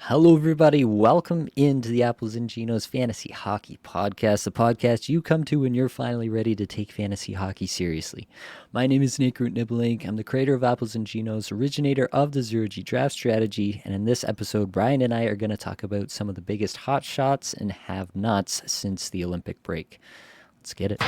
Hello, everybody. Welcome into the Apples Ginos Fantasy Hockey Podcast, the podcast you come to when you're finally ready to take fantasy hockey seriously. My name is Groot Nibbelink. I'm the creator of Apples Ginos, originator of the Zero G Draft Strategy, and in this episode, Brian and I are going to talk about some of the biggest hot shots and have-nots since the Olympic break. Let's get it.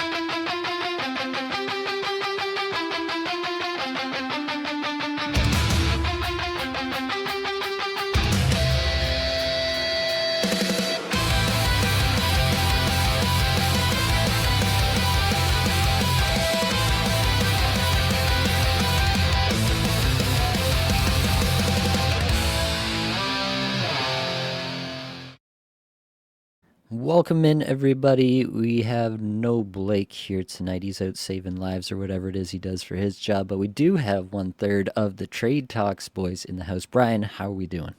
Welcome in, everybody. We have no Blake here tonight. He's out saving lives or whatever it is he does for his job, but we do have 1/3 of the Trade Talks boys in the house. Brian, how are we doing?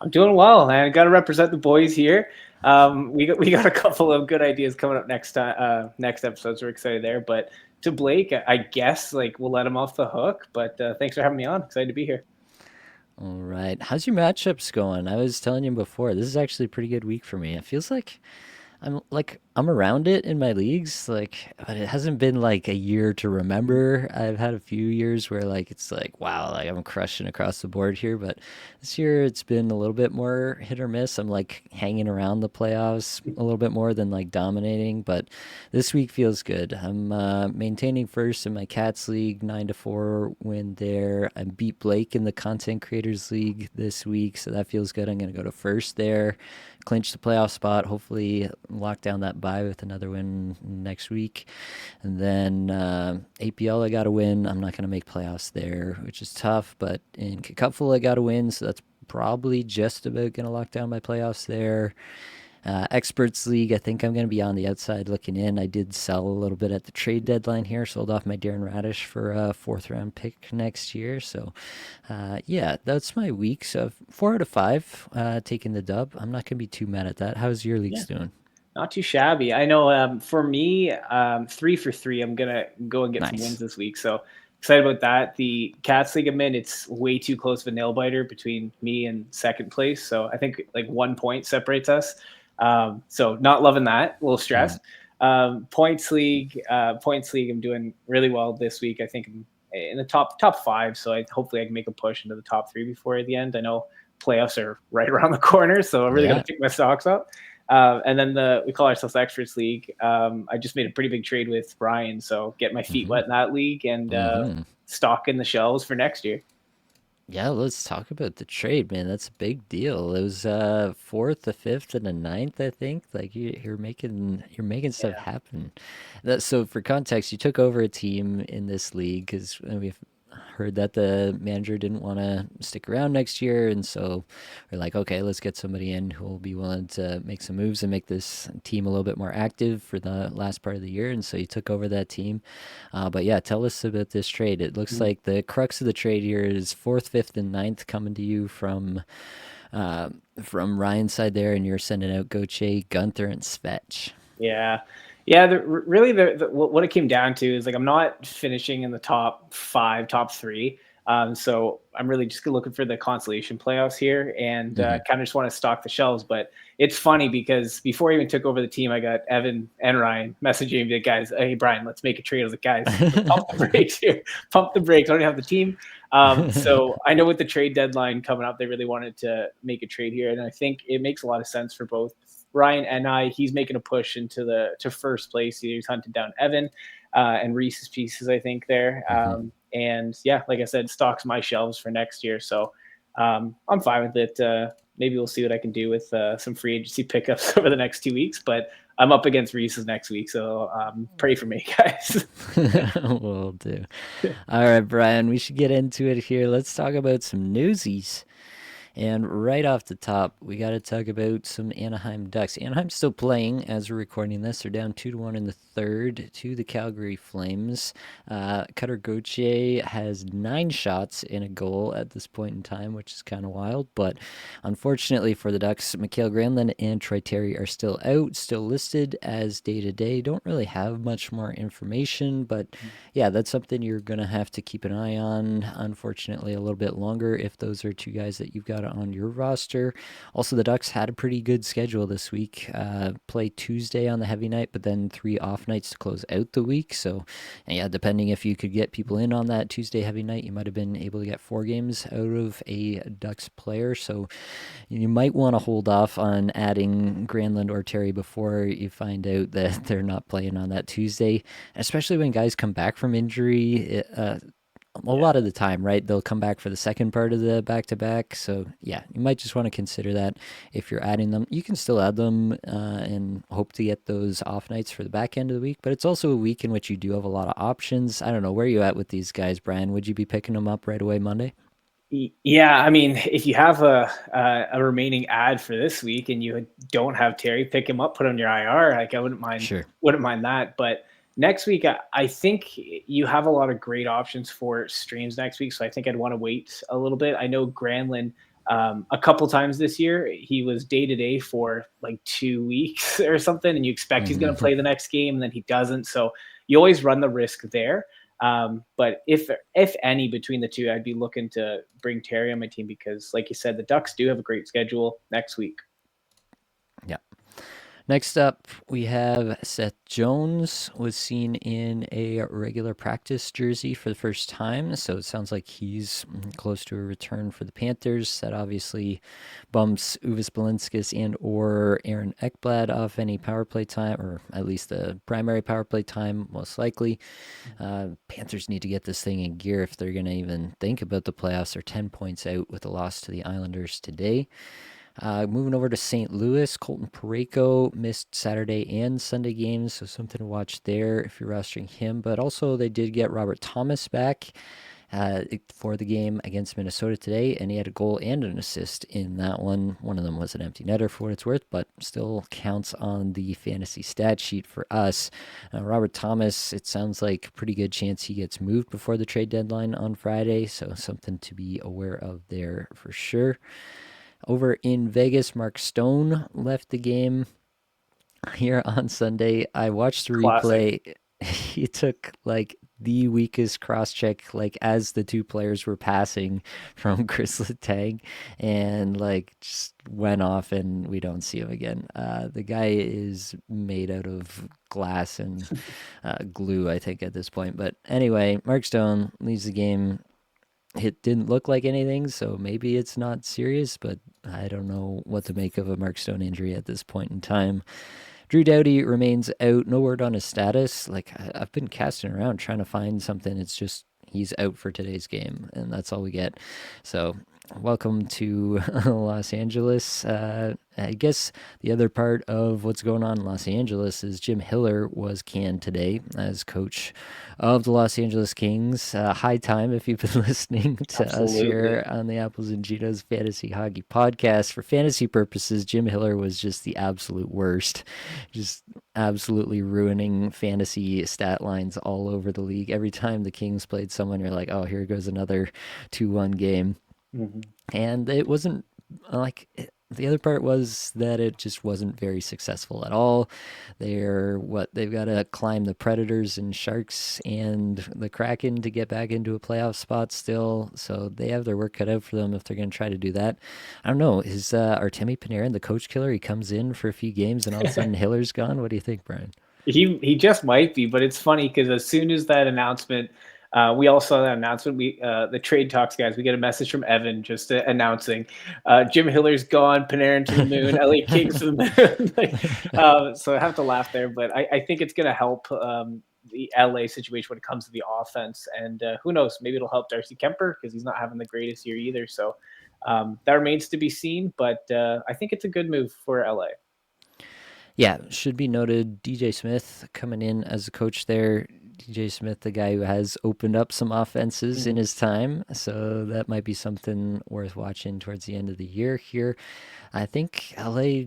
I'm doing well, man. Got to represent the boys here. We got a couple of good ideas coming up next time. Next episodes, we're excited there. But to Blake, I guess we'll let him off the hook. But thanks for having me on. Excited to be here. All right. How's your matchups going? I was telling you before, this is actually a pretty good week for me. It feels like I'm around it in my leagues, but it hasn't been like a year to remember. I've had a few years where it's like, wow, I'm crushing across the board here, but this year it's been a little bit more hit or miss. I'm hanging around the playoffs a little bit more than dominating, but this week feels good. I'm maintaining first in my Cats League, 9-4 win there. I beat Blake in the Content Creators League this week, so that feels good. I'm going to go to first there, clinch the playoff spot, hopefully lock down that bye with another win next week. And then APL, I got to win. I'm not going to make playoffs there, which is tough, but in Cupful, I got to win, so that's probably just about going to lock down my playoffs there. Experts League, I think I'm going to be on the outside looking in. I did sell a little bit at the trade deadline here, sold off my Darren Radish for a fourth round pick next year. So, yeah, that's my week. So, 4 out of 5 taking the dub. I'm not going to be too mad at that. How's your leagues doing? Not too shabby. I know for me, 3 for 3, I'm going to go and get some wins this week. So, excited about that. The Cats League I'm in, it's way too close of a nail biter between me and second place. So, I think 1 point separates us. So not loving that, a little stressed. Points league, I'm doing really well this week. I think I'm in the top 5. So hopefully I can make a push into the top 3 before the end. I know playoffs are right around the corner, so I'm really going to pick my stocks up. And then we call ourselves Experts League. I just made a pretty big trade with Brian, so get my feet wet in that league and stock in the shelves for next year. Yeah, let's talk about the trade, man. That's a big deal. It was 4th, the 5th, and the 9th, I think. You're making stuff happen. So for context, you took over a team in this league because we've heard that the manager didn't want to stick around next year, and so we're like, okay, let's get somebody in who will be willing to make some moves and make this team a little bit more active for the last part of the year. And so you took over that team. But yeah, tell us about this trade. It looks like the crux of the trade here is 4th, 5th, and 9th coming to you from Ryan's side there, and you're sending out Gauthier, Gunther, and Svetch. Yeah. Really, what it came down to is I'm not finishing in the top 5, top 3. So I'm really just looking for the consolation playoffs here and kind of just want to stock the shelves. But it's funny because before I even took over the team, I got Evan and Ryan messaging me, guys, hey, Brian, let's make a trade. I was like, guys, pump the brakes here. Pump the brakes. I don't have the team. So I know with the trade deadline coming up, they really wanted to make a trade here. And I think it makes a lot of sense for both Ryan and I. He's making a push into to first place. He's hunted down Evan and Reese's pieces, I think, there. And yeah, like I said, stocks my shelves for next year. So I'm fine with it. Maybe we'll see what I can do with some free agency pickups over the next 2 weeks. But I'm up against Reese's next week. So pray for me, guys. Will do. All right, Brian, we should get into it here. Let's talk about some Newsies. And right off the top, we got to talk about some Anaheim Ducks. Anaheim's still playing as we're recording this. They're down 2-1 in the third to the Calgary Flames. Cutter Gauthier has 9 shots in a goal at this point in time, which is kind of wild. But unfortunately for the Ducks, Mikael Granlund and Troy Terry are still out, still listed as day-to-day. Don't really have much more information, but yeah, that's something you're going to have to keep an eye on, unfortunately, a little bit longer if those are 2 guys that you've got that on your roster. Also, the Ducks had a pretty good schedule this week. Play Tuesday on the heavy night, but then 3 off nights to close out the week. So, yeah, depending if you could get people in on that Tuesday heavy night, you might have been able to get 4 games out of a Ducks player. So you might want to hold off on adding Granlund or Terry before you find out that they're not playing on that Tuesday, especially when guys come back from injury. A Yeah. lot of the time, right? They'll come back for the second part of the back to back. So, yeah, you might just want to consider that if you're adding them. You can still add them and hope to get those off nights for the back end of the week, but it's also a week in which you do have a lot of options. I don't know. Where are you at with these guys, Brian? Would you be picking them up right away Monday? Yeah, I mean, if you have a remaining ad for this week and you don't have Terry, pick him up, put on your IR. Like I Sure. wouldn't mind that. But next week, I think you have a lot of great options for streams next week. So I think I'd want to wait a little bit. I know Granlund a couple times this year he was day to day for like 2 weeks or something, and you expect he's going to Mm-hmm. play the next game, and then he doesn't. So you always run the risk there. But if any between the two, I'd be looking to bring Terry on my team because, like you said, the Ducks do have a great schedule next week. Yeah. Next up, we have Seth Jones was seen in a regular practice jersey for the first time, so it sounds like he's close to a return for the Panthers. That obviously bumps Uvis Balinskis and or Aaron Ekblad off any power play time, or at least the primary power play time, most likely. Panthers need to get this thing in gear if they're going to even think about the playoffs. They're 10 points out with a loss to the Islanders today. Moving over to St. Louis, Colton Parayko missed Saturday and Sunday games, so something to watch there if you're rostering him. But also, they did get Robert Thomas back for the game against Minnesota today, and he had a goal and an assist in that one. One of them was an empty netter for what it's worth, but still counts on the fantasy stat sheet for us. Robert Thomas, it sounds like a pretty good chance he gets moved before the trade deadline on Friday, so something to be aware of there for sure. Over in Vegas, Mark Stone left the game here on Sunday. I watched the Classic. replay. He took like the weakest cross check, like as the two players were passing from Chris Letang, and like just went off, and we don't see him again. The guy is made out of glass and glue, I think, at this point. But anyway, Mark Stone leaves the game. It didn't look like anything, so maybe it's not serious, but I don't know what to make of a Mark Stone injury at this point in time. Drew Doughty remains out. No word on his status. Like, I've been casting around trying to find something. It's just he's out for today's game, and that's all we get. So, welcome to Los Angeles. I guess the other part of what's going on in Los Angeles is Jim Hiller was canned today as coach of the Los Angeles Kings. High time if you've been listening to us Absolutely. here on the Apples and Ginos Fantasy Hockey Podcast. For fantasy purposes, Jim Hiller was just the absolute worst. Just absolutely ruining fantasy stat lines all over the league. Every time the Kings played someone, you're like, oh, here goes another 2-1 game. Mm-hmm. And it wasn't like the other part was that it just wasn't very successful at all. They've got to climb the Predators and Sharks and the Kraken to get back into a playoff spot still. So they have their work cut out for them if they're going to try to do that. I don't know. Is Artemi Panarin the coach killer? He comes in for a few games and all of a sudden Hiller's gone. What do you think, Brian? He just might be, but it's funny because as soon as that announcement, we all saw that announcement. We the trade talks guys. We get a message from Evan just announcing Jim Hiller's gone, Panarin to the moon, LA Kings to the moon. So I have to laugh there, but I think it's going to help the LA situation when it comes to the offense, and who knows, maybe it'll help Darcy Kemper because he's not having the greatest year either. So that remains to be seen, but I think it's a good move for LA. Yeah, should be noted DJ Smith coming in as a coach there. DJ Smith, the guy who has opened up some offenses in Mm-hmm. his time. So that might be something worth watching towards the end of the year here. I think LA,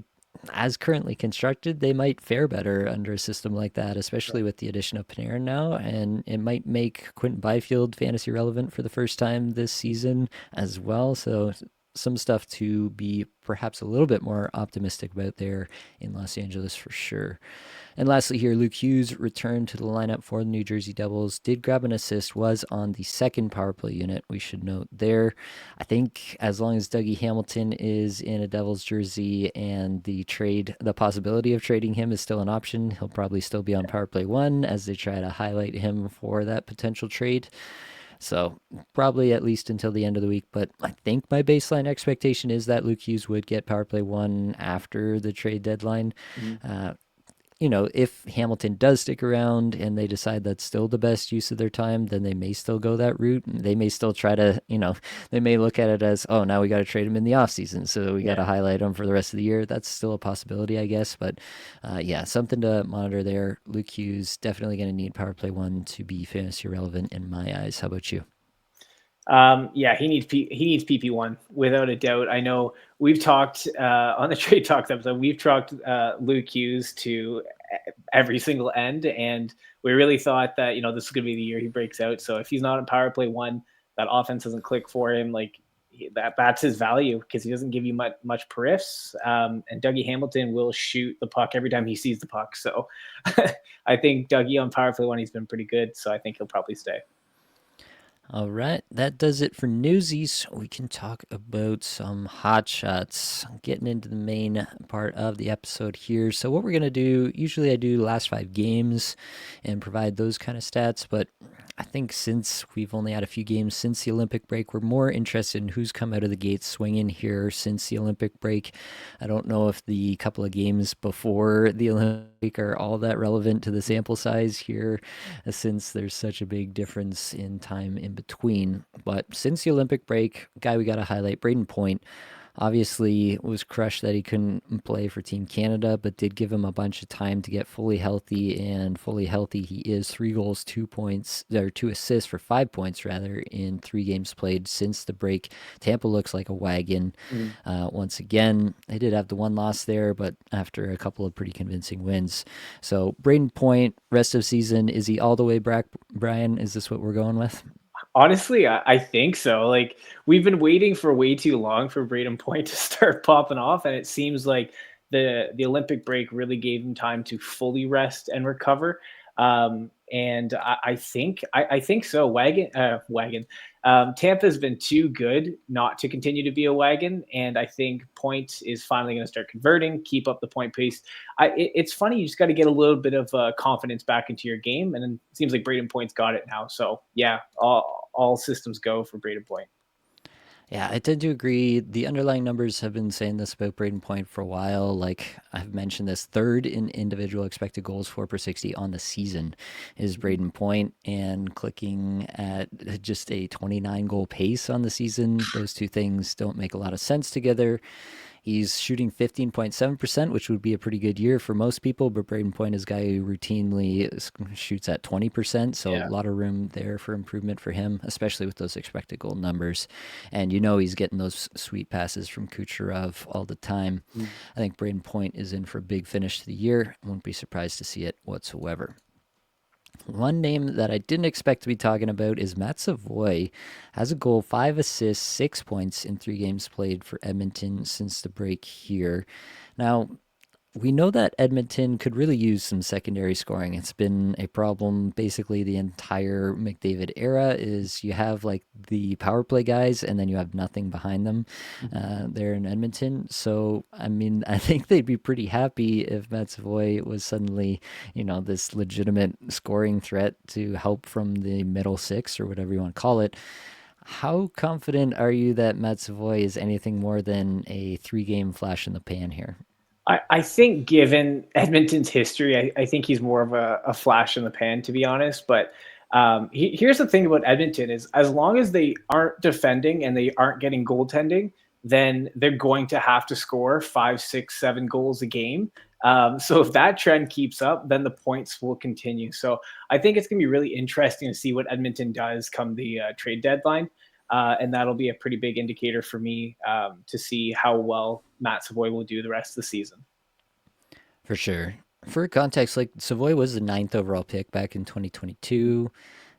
as currently constructed, they might fare better under a system like that, especially with the addition of Panarin now. And it might make Quentin Byfield fantasy relevant for the first time this season as well. So some stuff to be perhaps a little bit more optimistic about there in Los Angeles for sure. And lastly, here, Luke Hughes returned to the lineup for the New Jersey Devils, did grab an assist, was on the second power play unit, we should note there. I think as long as Dougie Hamilton is in a Devils jersey and the possibility of trading him is still an option, he'll probably still be on power play one as they try to highlight him for that potential trade. So probably at least until the end of the week. But I think my baseline expectation is that Luke Hughes would get power play one after the trade deadline. Mhm. Uh, if Hamilton does stick around and they decide that's still the best use of their time, then they may still go that route. They may still try to, they may look at it as, oh, now we got to trade him in the offseason. So we got to Yeah. highlight him for the rest of the year. That's still a possibility, I guess. But yeah, something to monitor there. Luke Hughes definitely going to need power play one to be fantasy relevant in my eyes. How about you? Yeah, he needs PP1 without a doubt. I know we've talked on the trade talks episode. We've talked Luke Hughes to every single end, and we really thought that this is going to be the year he breaks out. So if he's not in power play one, that offense doesn't click for him. Like that's his value because he doesn't give you much periffs. And Dougie Hamilton will shoot the puck every time he sees the puck. So I think Dougie on power play one, he's been pretty good. So I think he'll probably stay. All right, that does it for Newsies. We can talk about some hot shots. Getting into the main part of the episode here. So, what we're going to do, usually I do last 5 games and provide those kind of stats, but I think since we've only had a few games since the Olympic break, we're more interested in who's come out of the gates swinging here since the Olympic break. I don't know if the couple of games before the Olympic are all that relevant to the sample size here, since there's such a big difference in time in between. But since the Olympic break, guy we got to highlight, Braden Point, obviously was crushed that he couldn't play for Team Canada, but did give him a bunch of time to get fully healthy. And fully healthy, he is 3 goals, 2 points, or 2 assists for 5 points rather in 3 games played since the break. Tampa looks like a wagon Mhm. once again. They did have the one loss there, but after a couple of pretty convincing wins. So Braden Point, rest of season, is he all the way back, Brian? Is this what we're going with? Honestly, I think so. Like we've been waiting for way too long for Braden Point to start popping off, and it seems like the Olympic break really gave him time to fully rest and recover. And I think so. Wagon. Tampa's been too good not to continue to be a wagon, and I think Point is finally going to start converting, keep up the point pace. It's funny. You just got to get a little bit of confidence back into your game, and then it seems like Braden Point's got it now. So yeah, all systems go for Braden Point. Yeah, I tend to agree. The underlying numbers have been saying this about Braden Point for a while. Like I've mentioned this, third in individual expected goals for per 60 on the season is Mhm. Braden Point, and clicking at just a 29 goal pace on the season. Those two things don't make a lot of sense together. He's shooting 15.7%, which would be a pretty good year for most people, but Braden Point is a guy who routinely shoots at 20%, so a Yeah. lot of room there for improvement for him, especially with those expected goal numbers. And he's getting those sweet passes from Kucherov all the time. Mm. I think Braden Point is in for a big finish to the year. I wouldn't be surprised to see it whatsoever. One name that I didn't expect to be talking about is Matt Savoy. Has a goal, 5 assists, 6 points in 3 games played for Edmonton since the break here. Now, we know that Edmonton could really use some secondary scoring. It's been a problem basically the entire McDavid era. Is you have like the power play guys and then you have nothing behind them Mhm. there in Edmonton. So I mean, I think they'd be pretty happy if Matt Savoy was suddenly this legitimate scoring threat to help from the middle six or whatever you want to call it. How confident are you that Matt Savoy is anything more than a 3 game flash in the pan here? I think given Edmonton's history, I think he's more of a flash in the pan, to be honest. But here's the thing about Edmonton is as long as they aren't defending and they aren't getting goaltending, then they're going to have to score 5, 6, 7 goals a game. So if that trend keeps up, then the points will continue. So I think it's going to be really interesting to see what Edmonton does come the trade deadline. And that'll be a pretty big indicator for me to see how well Matt Savoy will do the rest of the season. For sure. For context, like Savoy was the ninth overall pick back in 2022.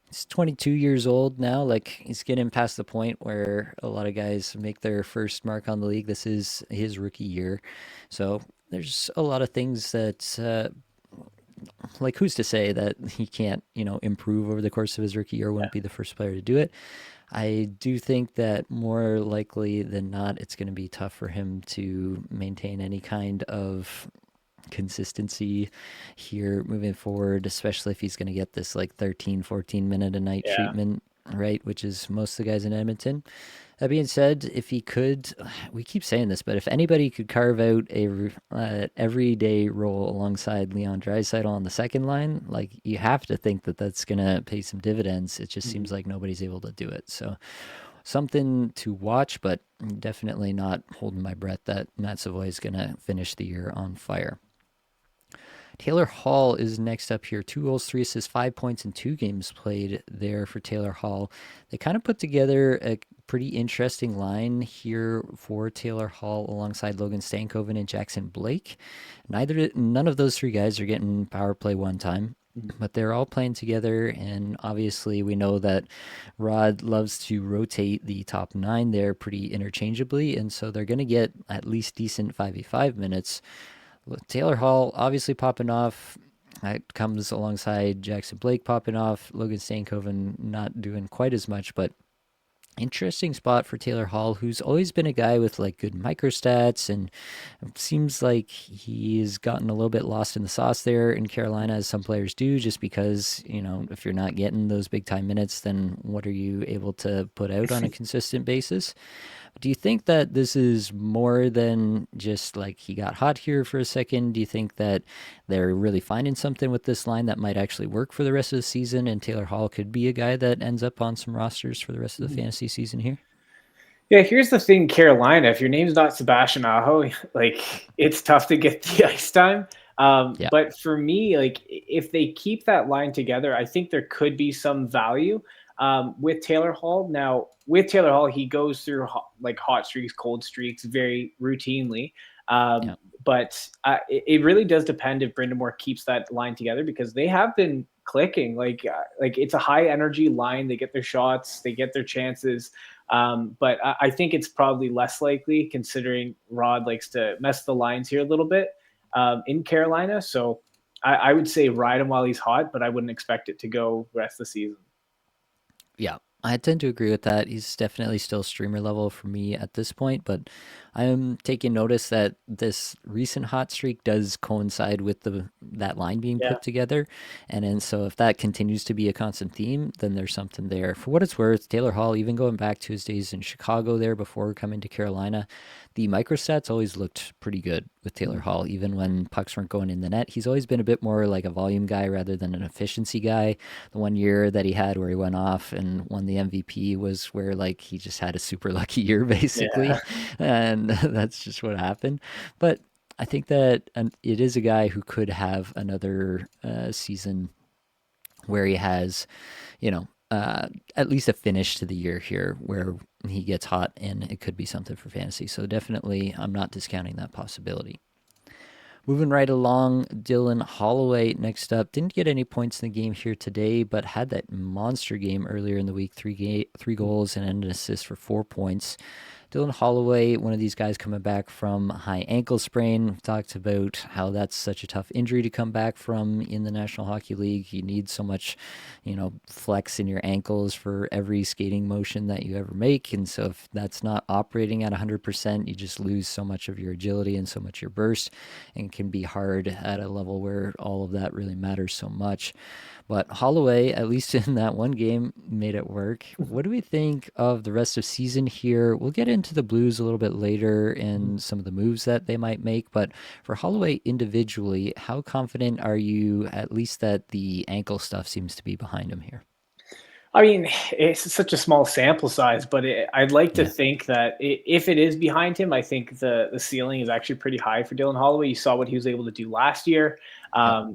He's 22 years old now. Like he's getting past the point where a lot of guys make their first mark on the league. This is his rookie year, so there's a lot of things that like who's to say that he can't improve over the course of his rookie year? Wouldn't be the first player to do it. I do think that more likely than not, it's going to be tough for him to maintain any kind of consistency here moving forward, especially if he's going to get this like 13, 14 minute a night Yeah. treatment, right? Which is most of the guys in Edmonton. That being said, if he could, we keep saying this, but if anybody could carve out a everyday role alongside Leon Draisaitl on the second line, like you have to think that that's gonna pay some dividends. It just Mhm. seems like nobody's able to do it. So something to watch, but definitely not holding my breath that Matt Savoy is gonna finish the year on fire. Taylor Hall is next up here. 2 goals, 3 assists, 5 points in 2 games played there for Taylor Hall. They kind of put together a pretty interesting line here for Taylor Hall alongside Logan Stankoven and Jackson Blake. None of those three guys are getting power play one time, Mhm. but they're all playing together. And obviously, we know that Rod loves to rotate the top nine there pretty interchangeably. And so they're going to get at least decent 5v5 minutes. Taylor Hall obviously popping off. That comes alongside Jackson Blake popping off. Logan Stankoven not doing quite as much, but interesting spot for Taylor Hall, who's always been a guy with like good microstats, and it seems like he's gotten a little bit lost in the sauce there in Carolina, as some players do, just because, if you're not getting those big time minutes, then what are you able to put out on a consistent basis? Do you think that this is more than just like he got hot here for a second? Do you think that they're really finding something with this line that might actually work for the rest of the season, and Taylor Hall could be a guy that ends up on some rosters for the rest of the Mhm. fantasy season here? Yeah, here's the thing, Carolina. If your name's not Sebastian Aho, like it's tough to get the ice time. Yeah, But for me, like if they keep that line together, I think there could be some value with Taylor Hall. Now, with Taylor Hall, he goes through like hot streaks, cold streaks very routinely. yeah, Um, but it really does depend if Brindamore keeps that line together because they have been clicking. Like it's a high energy line. They get their shots, they get their chances. But I think it's probably less likely considering Rod likes to mess the lines here a little bit in Carolina. So I would say ride him while he's hot, but I wouldn't expect it to go the rest of the season. yeah. I tend to agree with that. He's definitely still streamer level for me at this point, but I'm taking notice that this recent hot streak does coincide with the that line being Yeah. put together. And so if that continues to be a constant theme, then there's something there. For what it's worth, Taylor Hall, even going back to his days in Chicago there before coming to Carolina, the microstats always looked pretty good with Taylor Mhm. Hall, even when pucks weren't going in the net. He's always been a bit more like a volume guy rather than an efficiency guy. The one year that he had where he went off and won the MVP was where like he just had a super lucky year basically, Yeah. and that's just what happened. But I think that it is a guy who could have another season where he has, you know, at least a finish to the year here where he gets hot and it could be something for fantasy. So definitely, I'm not discounting that possibility. Moving right along, Dylan Holloway next up. Didn't get any points in the game here today, but had that monster game earlier in the week. Three goals and an assist for 4 points. Dylan Holloway, one of these guys coming back from high ankle sprain. We've talked about how that's such a tough injury to come back from in the National Hockey League. You need so much, flex in your ankles for every skating motion that you ever make. And so if that's not operating at 100%, you just lose so much of your agility and so much your burst, and can be hard at a level where all of that really matters so much. But Holloway, at least in that one game, made it work. What do we think of the rest of season here? We'll get into the Blues a little bit later and some of the moves that they might make. But for Holloway individually, how confident are you, at least that the ankle stuff seems to be behind him here? I mean, it's such a small sample size, but I'd like to Yeah, think that if it is behind him, I think the ceiling is actually pretty high for Dylan Holloway. You saw what he was able to do last year, yep,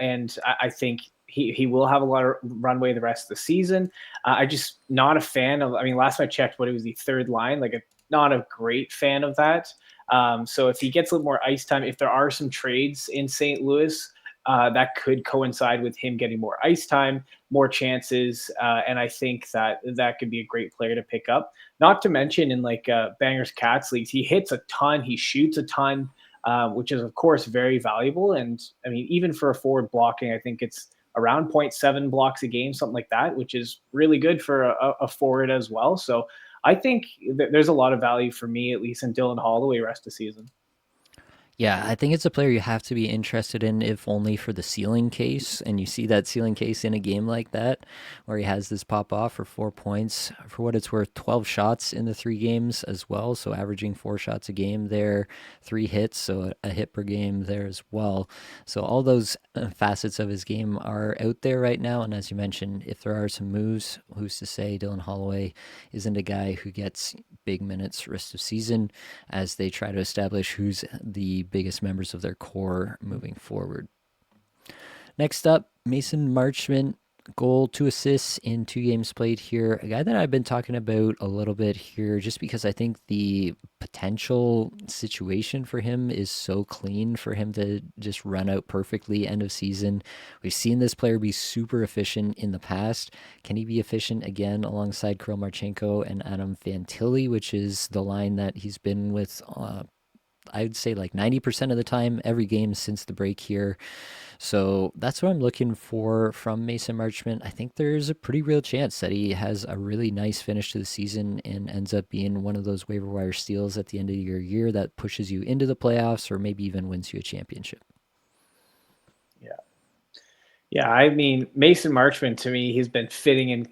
and I think he will have a lot of runway the rest of the season. I just not a fan of. I mean, last time I checked, what it was the third line, not a great fan of that. So if he gets a little more ice time, if there are some trades in St. Louis, that could coincide with him getting more ice time. more chances, and I think that could be a great player to pick up. Not to mention in like Bangers Cats leagues, he hits a ton, he shoots a ton, which is of course very valuable. And I mean, even for a forward blocking, I think it's around zero point 0.7 blocks a game, something like that, which is really good for a forward as well. So I think there's a lot of value for me, at least in Dylan Holloway rest of season. Yeah, I think it's a player you have to be interested in, if only for the ceiling case. And you see that ceiling case in a game like that, where he has this pop off for 4 points. For what it's worth, 12 shots in the 3 games as well. So averaging 4 shots a game there, 3 hits, so a hit per game there as well. So all those facets of his game are out there right now. And as you mentioned, if there are some moves, who's to say Dylan Holloway isn't a guy who gets big minutes rest of season as they try to establish who's the biggest members of their core moving forward. Next up, Mason Marchment, goal, 2 assists in 2 games played here. A guy that I've been talking about a little bit here just because I think the potential situation for him is so clean for him to just run out perfectly end of season. We've seen this player be super efficient in the past. Can he be efficient again alongside Kirill Marchenko and Adam Fantilli, which is the line that he's been with I'd say like 90% of the time, every game since the break here. So that's what I'm looking for from Mason Marchment. I think there's a pretty real chance that he has a really nice finish to the season and ends up being one of those waiver wire steals at the end of your year that pushes you into the playoffs or maybe even wins you a championship. Yeah. Yeah, I mean Mason Marchment to me, he's been fitting in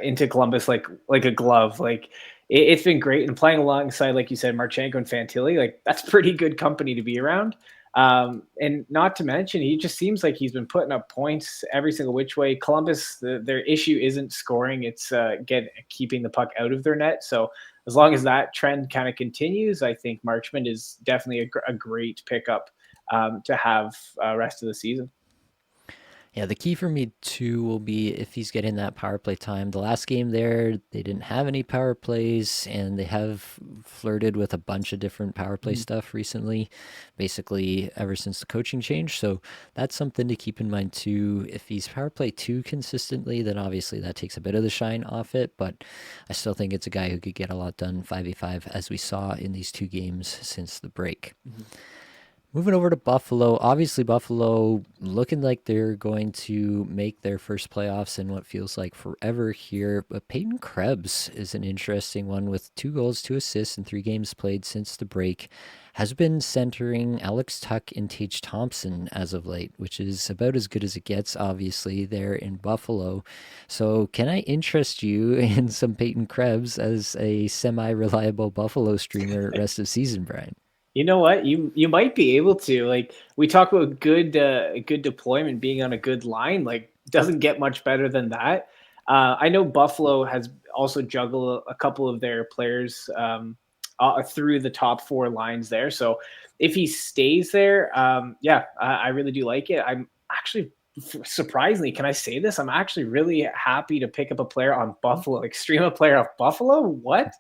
into Columbus like a glove. Like it's been great, and playing alongside, like you said, Marchenko and Fantilli, like that's pretty good company to be around. And not to mention, he just seems like he's been putting up points every single which way. Columbus, their issue isn't scoring; it's keeping the puck out of their net. So as long as that trend kind of continues, I think Marchment is definitely a great pickup to have rest of the season. Yeah, the key for me too will be if he's getting that power play time. The last game there, they didn't have any power plays, and they have flirted with a bunch of different power play stuff recently, basically ever since the coaching change. So that's something to keep in mind too. If he's power play too consistently, then obviously that takes a bit of the shine off it. But I still think it's a guy who could get a lot done 5v5, as we saw in these 2 games since the break. Moving over to Buffalo, obviously Buffalo looking like they're going to make their first playoffs in what feels like forever here. But Peyton Krebs is an interesting one with 2 goals, 2 assists in 3 games played since the break. Has been centering Alex Tuck and Tage Thompson as of late, which is about as good as it gets, obviously, there in Buffalo. So can I interest you in some Peyton Krebs as a semi-reliable Buffalo streamer rest of season, Brian? You know what? You might be able to. Like we talk about good deployment being on a good line, like doesn't get much better than that. I know Buffalo has also juggled a couple of their players through the top 4 lines there. So if he stays there, yeah, I really do like it. I'm actually surprisingly, can I say this? I'm actually really happy to pick up a player on Buffalo, like stream a player off Buffalo. What?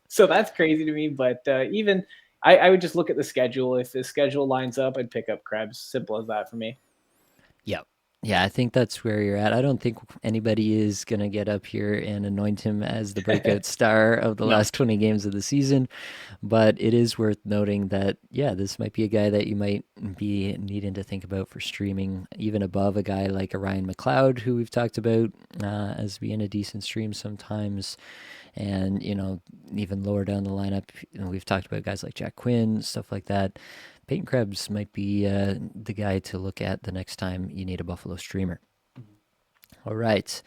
So that's crazy to me. But even I would just look at the schedule. If the schedule lines up, I'd pick up Krebs. Simple as that for me. Yep. Yeah, I think that's where you're at. I don't think anybody is going to get up here and anoint him as the breakout star of the No. last 20 games of the season. But it is worth noting that, yeah, this might be a guy that you might be needing to think about for streaming, even above a guy like a Ryan McLeod, who we've talked about as being a decent stream sometimes. And, even lower down the lineup, we've talked about guys like Jack Quinn, stuff like that. Peyton Krebs might be the guy to look at the next time you need a Buffalo streamer. All right.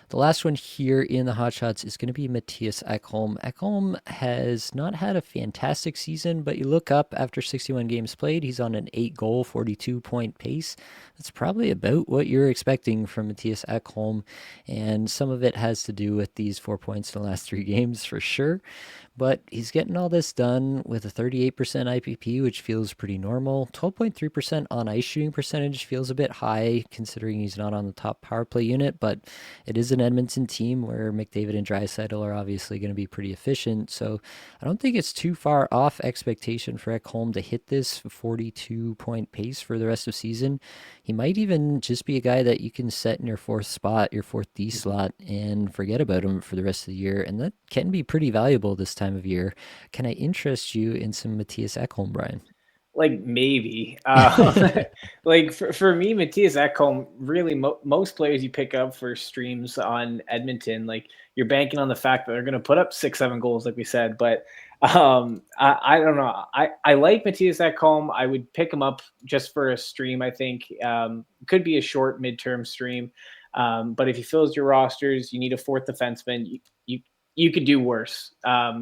The last one here in the Hot Shots is going to be Matthias Ekholm. Ekholm has not had a fantastic season, but you look up after 61 games played, he's on an 8-goal, 42-point pace. That's probably about what you're expecting from Matthias Ekholm, and some of it has to do with these 4 points in the last 3 games for sure. But he's getting all this done with a 38% IPP, which feels pretty normal. 12.3% on ice shooting percentage feels a bit high considering he's not on the top power play unit, but it is an Edmonton team where McDavid and Draisaitl are obviously going to be pretty efficient. So I don't think it's too far off expectation for Ekholm to hit this 42-point pace for the rest of the season. He might even just be a guy that you can set in your fourth spot, your fourth D slot, and forget about him for the rest of the year. And that can be pretty valuable this time of year. Can I interest you in some Matthias Ekholm, Brian? Like maybe, like for me, Matthias Ekholm, really most players you pick up for streams on Edmonton, like you're banking on the fact that they're going to put up 6, 7 goals, like we said. But I don't know. I like Matthias Ekholm. I would pick him up just for a stream. I think could be a short midterm stream. But if he fills your rosters, you need a fourth defenseman. You could do worse.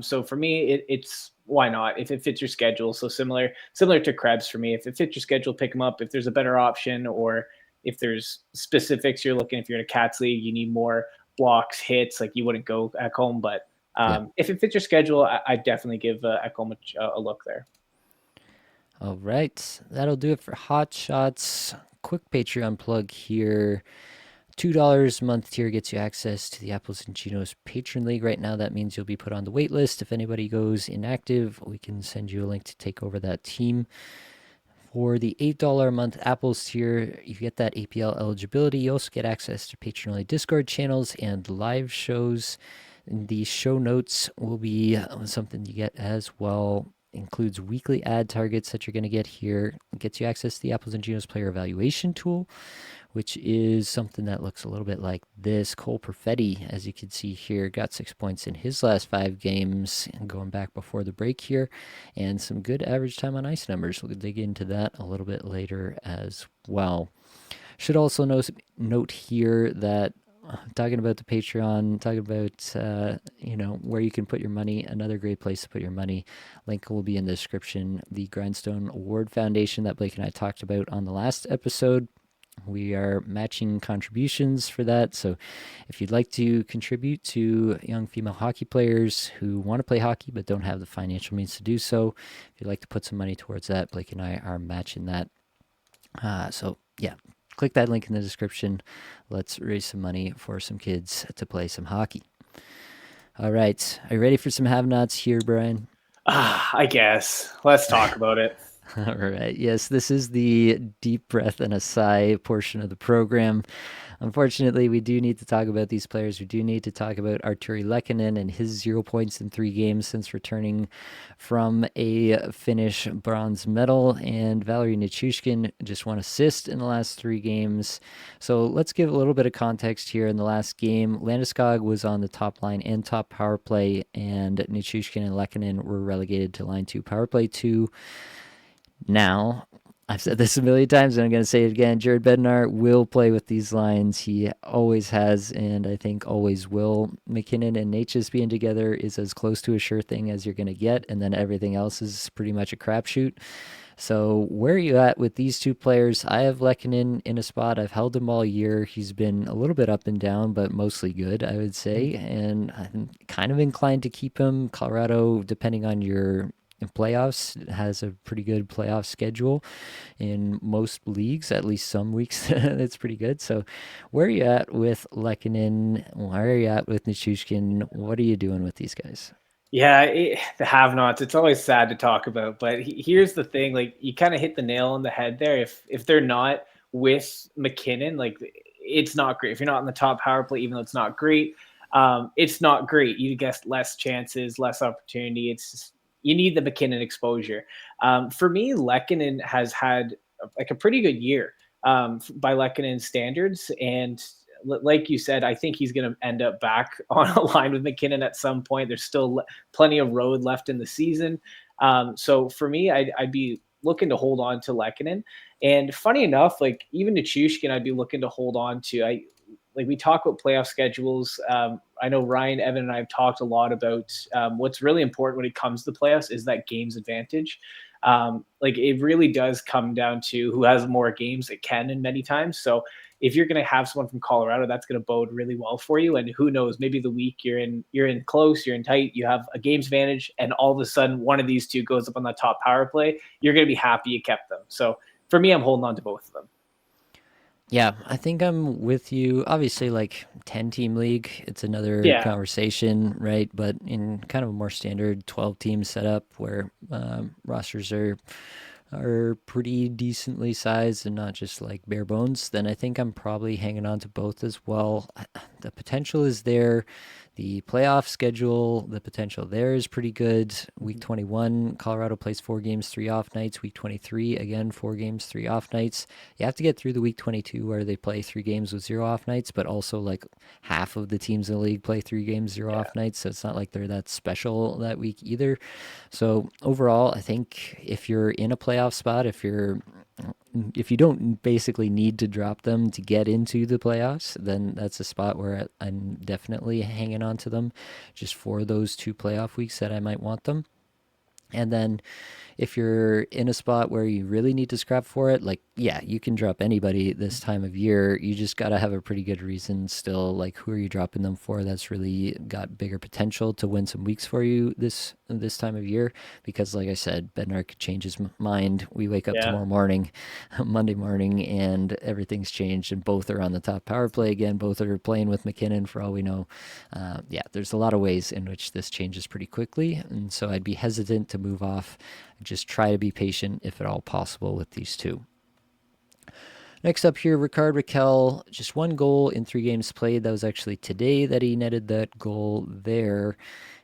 So for me, it's why not if it fits your schedule. So similar to Krebs for me. If it fits your schedule, pick him up. If there's a better option, or if there's specifics you're looking, if you're in a Cats league, you need more blocks, hits. Like you wouldn't go Ekholm, but Yeah. if it fits your schedule, I definitely give Ekholm a look there. All right. That'll do it for Hot Shots. Quick Patreon plug here. $2 a month tier gets you access to the Apples Ginos Patron League. Right now, that means you'll be put on the wait list. If anybody goes inactive, we can send you a link to take over that team. For the $8 a month Apples tier, you get that APL eligibility. You also get access to Patron League Discord channels and live shows. The show notes will be something you get as well. Includes weekly ad targets that you're going to get here. It gets you access to the Apples and Ginos player evaluation tool, which is something that looks a little bit like this. Cole Perfetti, as you can see here, got 6 points in his last 5 games, and going back before the break here, and some good average time on ice numbers. We'll dig into that a little bit later as well. Should also note here that talking about the Patreon, talking about where you can put your money. Another great place to put your money. Link will be in the description. The Grindstone Award Foundation that Blake and I talked about on the last episode. We are matching contributions for that. So if you'd like to contribute to young female hockey players who want to play hockey but don't have the financial means to do so, if you'd like to put some money towards that, Blake and I are matching that. So yeah, click that link in the description. Let's raise some money for some kids to play some hockey. All right. Are you ready for some have-nots here, Brian? I guess. Let's talk about it. All right. Yes, this is the deep breath and a sigh portion of the program. Unfortunately, we do need to talk about these players. We do need to talk about Arturi Lehkonen and his 0 points in 3 games since returning from a Finnish bronze medal, and Valeri Nichushkin just 1 assist in the last 3 games. So let's give a little bit of context here. In the last game, Landeskog was on the top line and top power play, and Nichushkin and Lehkonen were relegated to line 2 power play 2. Now, I've said this a million times, and I'm going to say it again. Jared Bednar will play with these lines. He always has, and I think always will. McKinnon and Natchez being together is as close to a sure thing as you're going to get, and then everything else is pretty much a crapshoot. So where are you at with these 2 players? I have Lehkonen in a spot. I've held him all year. He's been a little bit up and down, but mostly good, I would say. And I'm kind of inclined to keep him. Colorado, depending on your playoffs, has a pretty good playoff schedule in most leagues, at least some weeks. It's pretty good. So where are you at with Lehkonen? Where are you at with Nichushkin? What are you doing with these guys? Yeah, the have-nots. It's always sad to talk about, but here's the thing: like you kind of hit the nail on the head there. If they're not with McKinnon, like it's not great. If you're not in the top power play, even though it's not great, it's not great. You get less chances, less opportunity. It's just, you need the McKinnon exposure. For me, Lehkonen has had like a pretty good year by Lehkonen standards, and like you said, I think he's going to end up back on a line with McKinnon at some point. There's still plenty of road left in the season. So for me, I'd be looking to hold on to Lehkonen. And funny enough, like even Nichushkin, I'd be looking to hold on to. Like we talk about playoff schedules. I know Ryan, Evan, and I have talked a lot about what's really important when it comes to the playoffs is that games advantage. Like it really does come down to who has more games it can in many times. So if you're going to have someone from Colorado, that's going to bode really well for you. And who knows, maybe the week you're in close, you're in tight, you have a games advantage, and all of a sudden one of these 2 goes up on the top power play. You're going to be happy you kept them. So for me, I'm holding on to both of them. Yeah, I think I'm with you. Obviously, like 10 team league, it's another Yeah, conversation, right? But in kind of a more standard 12 team setup where rosters are pretty decently sized and not just like bare bones, then I think I'm probably hanging on to both as well. The potential is there. The playoff schedule, the potential there is pretty good. Week 21, Colorado plays 4 games, 3 off nights. Week 23, again, 4 games, 3 off nights. You have to get through the week 22 where they play 3 games with 0 off nights, but also like half of the teams in the league play 3 games, zero yeah, off nights. So it's not like they're that special that week either. So overall, I think if you're in a playoff spot, if you don't basically need to drop them to get into the playoffs, then that's a spot where I'm definitely hanging on to them just for those 2 playoff weeks that I might want them. And then if you're in a spot where you really need to scrap for it, like, yeah, you can drop anybody this time of year. You just got to have a pretty good reason still. Like, who are you dropping them for that's really got bigger potential to win some weeks for you this time of year? Because, like I said, Bednar could change his mind. We wake up yeah. tomorrow morning, Monday morning, and everything's changed, and both are on the top power play again. Both are playing with McKinnon for all we know. Yeah, there's a lot of ways in which this changes pretty quickly, and so I'd be hesitant to move off. Just try to be patient if at all possible with these two. Next up here, Ricard Raquel, just 1 goal in 3 games played. That was actually today that he netted that goal there.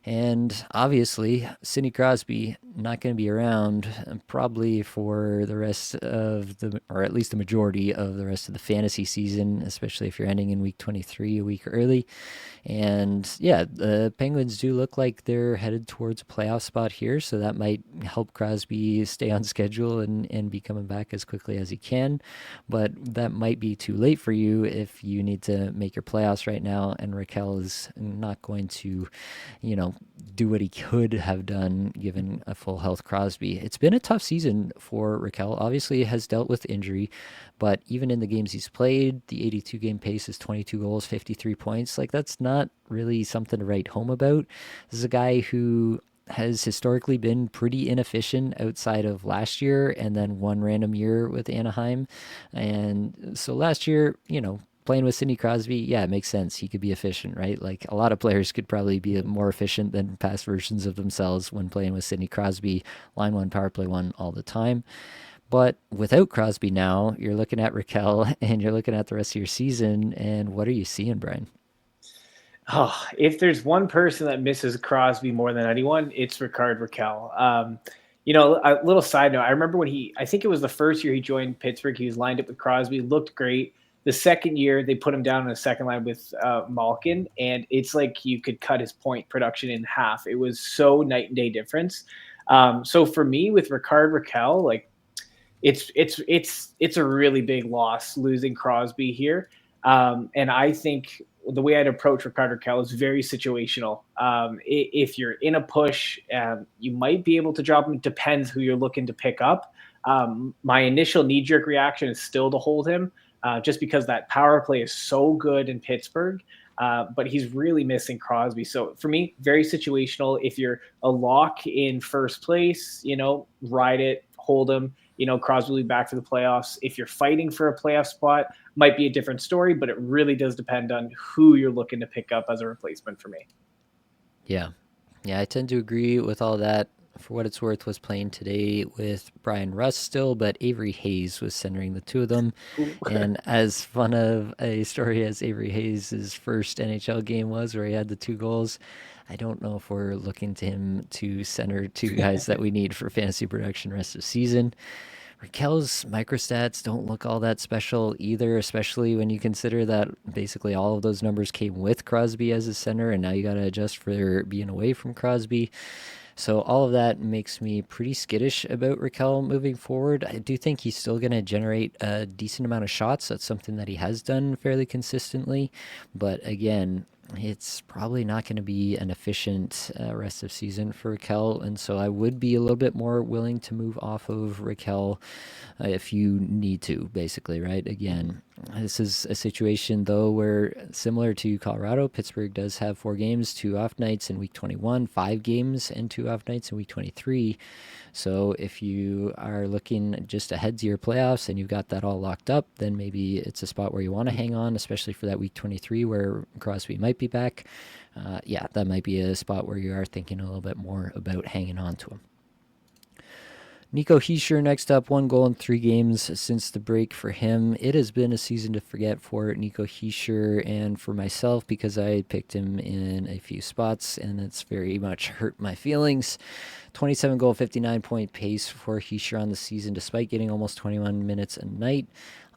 And obviously, Sidney Crosby not going to be around probably for the rest of the, or at least the majority of the rest of the fantasy season, especially if you're ending in week 23 a week early. And yeah, the Penguins do look like they're headed towards a playoff spot here, so that might help Crosby stay on schedule and be coming back as quickly as he can. But that might be too late for you if you need to make your playoffs right now, and Raquel is not going to, do what he could have done given a full health Crosby. It's been a tough season for Raquel. Obviously, has dealt with injury, but even in the games he's played, the 82 game pace is 22 goals, 53 points. Like, that's not really something to write home about. This is a guy who has historically been pretty inefficient outside of last year and then one random year with Anaheim. And so last year, playing with Sidney Crosby, yeah, it makes sense. He could be efficient, right? Like a lot of players could probably be more efficient than past versions of themselves when playing with Sidney Crosby, line one, power play one all the time. But without Crosby now, you're looking at Raquel and you're looking at the rest of your season. And what are you seeing, Brian? Oh, if there's one person that misses Crosby more than anyone, it's Ricard Raquel. A little side note. I remember when I think it was the first year he joined Pittsburgh. He was lined up with Crosby, looked great. The second year, they put him down on the second line with Malkin, and it's like you could cut his point production in half. It was so night and day difference. So for me, with Ricard Raquel, like it's a really big loss losing Crosby here. And I think the way I'd approach Ricardo Cal is very situational. If you're in a push, you might be able to drop him. It depends who you're looking to pick up. My initial knee jerk reaction is still to hold him, just because that power play is so good in Pittsburgh. But he's really missing Crosby. So for me, very situational. If you're a lock in first place, ride it, hold him. Crosby will be back for the playoffs. If you're fighting for a playoff spot, might be a different story, but it really does depend on who you're looking to pick up as a replacement for me. Yeah. Yeah, I tend to agree with all that. For what it's worth, was playing today with Brian Rust still, but Avery Hayes was centering the two of them. And as fun of a story as Avery Hayes' first NHL game was, where he had the 2 goals, I don't know if we're looking to him to center two guys that we need for fantasy production rest of the season. Raquel's microstats don't look all that special either, especially when you consider that basically all of those numbers came with Crosby as a center, and now you got to adjust for being away from Crosby. So all of that makes me pretty skittish about Raquel moving forward. I do think he's still going to generate a decent amount of shots. That's something that he has done fairly consistently. But again, it's probably not going to be an efficient rest of season for Raquel, and so I would be a little bit more willing to move off of Raquel if you need to, basically, right? Again, This is a situation, though, where similar to Colorado, Pittsburgh does have 4 games, 2 off nights in week 21, 5 games and 2 off nights in week 23. So if you are looking just ahead to your playoffs and you've got that all locked up, then maybe it's a spot where you want to hang on, especially for that week 23 where Crosby might be back. Yeah, that might be a spot where you are thinking a little bit more about hanging on to him. Nico Hischier next up, 1 goal in 3 games since the break for him. It has been a season to forget for Nico Hischier and for myself because I picked him in a few spots and it's very much hurt my feelings. 27 goal, 59-point pace for Hischier on the season despite getting almost 21 minutes a night.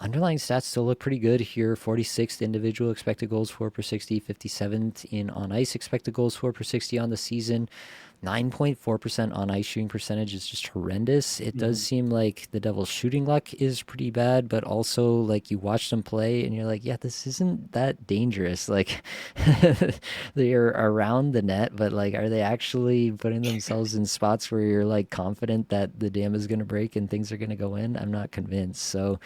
Underlying stats still look pretty good here. 46th individual expected goals for per 60, 57th in on ice expected goals for per 60 on the season. 9.4% on ice shooting percentage is just horrendous. It does seem like the Devils' shooting luck is pretty bad, but also like you watch them play and you're like, yeah, this isn't that dangerous. Like they're around the net, but like, are they actually putting themselves in spots where you're like confident that the dam is going to break and things are going to go in? I'm not convinced. So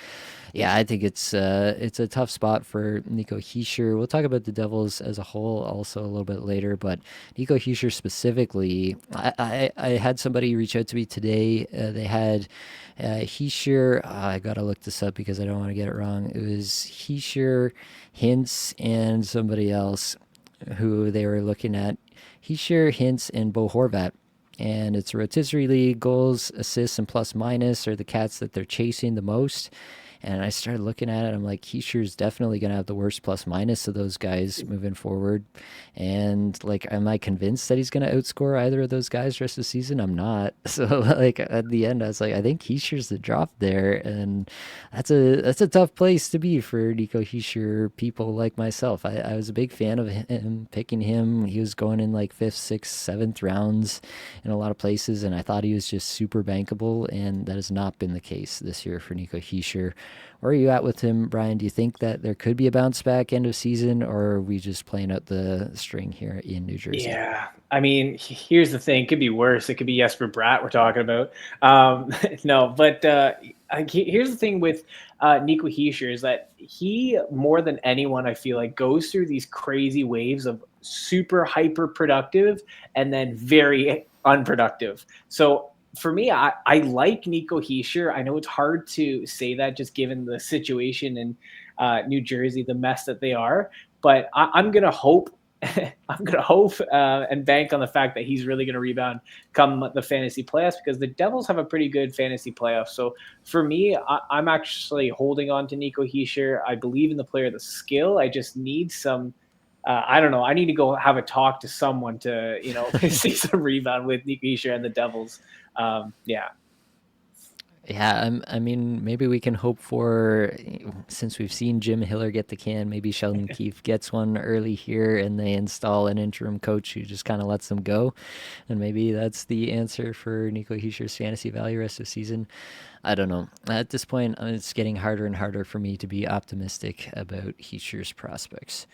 yeah, I think it's a tough spot for Nico Hischier. We'll talk about the Devils as a whole also a little bit later, but Nico Hischier specifically, I had somebody reach out to me today. They had Hischier. I gotta look this up because I don't want to get it wrong. It was Hischier, Hintz, and somebody else who they were looking at. Hischier, Hintz, and Bo Horvat. And it's a rotisserie league. Goals, assists, and plus minus are the cats that they're chasing the most. And I started looking at it. I'm like, Heischer's definitely going to have the worst plus minus of those guys moving forward. And like, am I convinced that he's going to outscore either of those guys the rest of the season? I'm not. So like at the end, I was like, I think Heischer's the drop there, and that's a tough place to be for Nico Hischier people like myself. I was a big fan of him, picking him. He was going in like 5th, 6th, 7th rounds in a lot of places, and I thought he was just super bankable, and that has not been the case this year for Nico Hischier. Where are you at with him, Brian? Do you think that there could be a bounce back end of season, or are we just playing out the string here in New Jersey? Yeah, I mean, here's the thing. It could be worse. It could be Jesper Bratt we're talking about. No, but here's the thing with Nico Hischier is that he, more than anyone, I feel like, goes through these crazy waves of super hyper productive and then very unproductive. So for me, I like Nico Hischier. I know it's hard to say that just given the situation in New Jersey, the mess that they are, but I'm going to hope I'm going to hope and bank on the fact that he's really going to rebound come the fantasy playoffs because the Devils have a pretty good fantasy playoff. So for me, I'm actually holding on to Nico Hischier. I believe in the player, the skill. I just need some. I don't know. I need to go have a talk to someone to, see some rebound with Nico Hischier and the Devils. Yeah. Yeah, I mean, maybe we can hope for, since we've seen Jim Hiller get the can, maybe Sheldon Keefe gets one early here and they install an interim coach who just kind of lets them go. And maybe that's the answer for Nico Hischier's fantasy value rest of the season. I don't know. At this point, it's getting harder and harder for me to be optimistic about Hischier's prospects.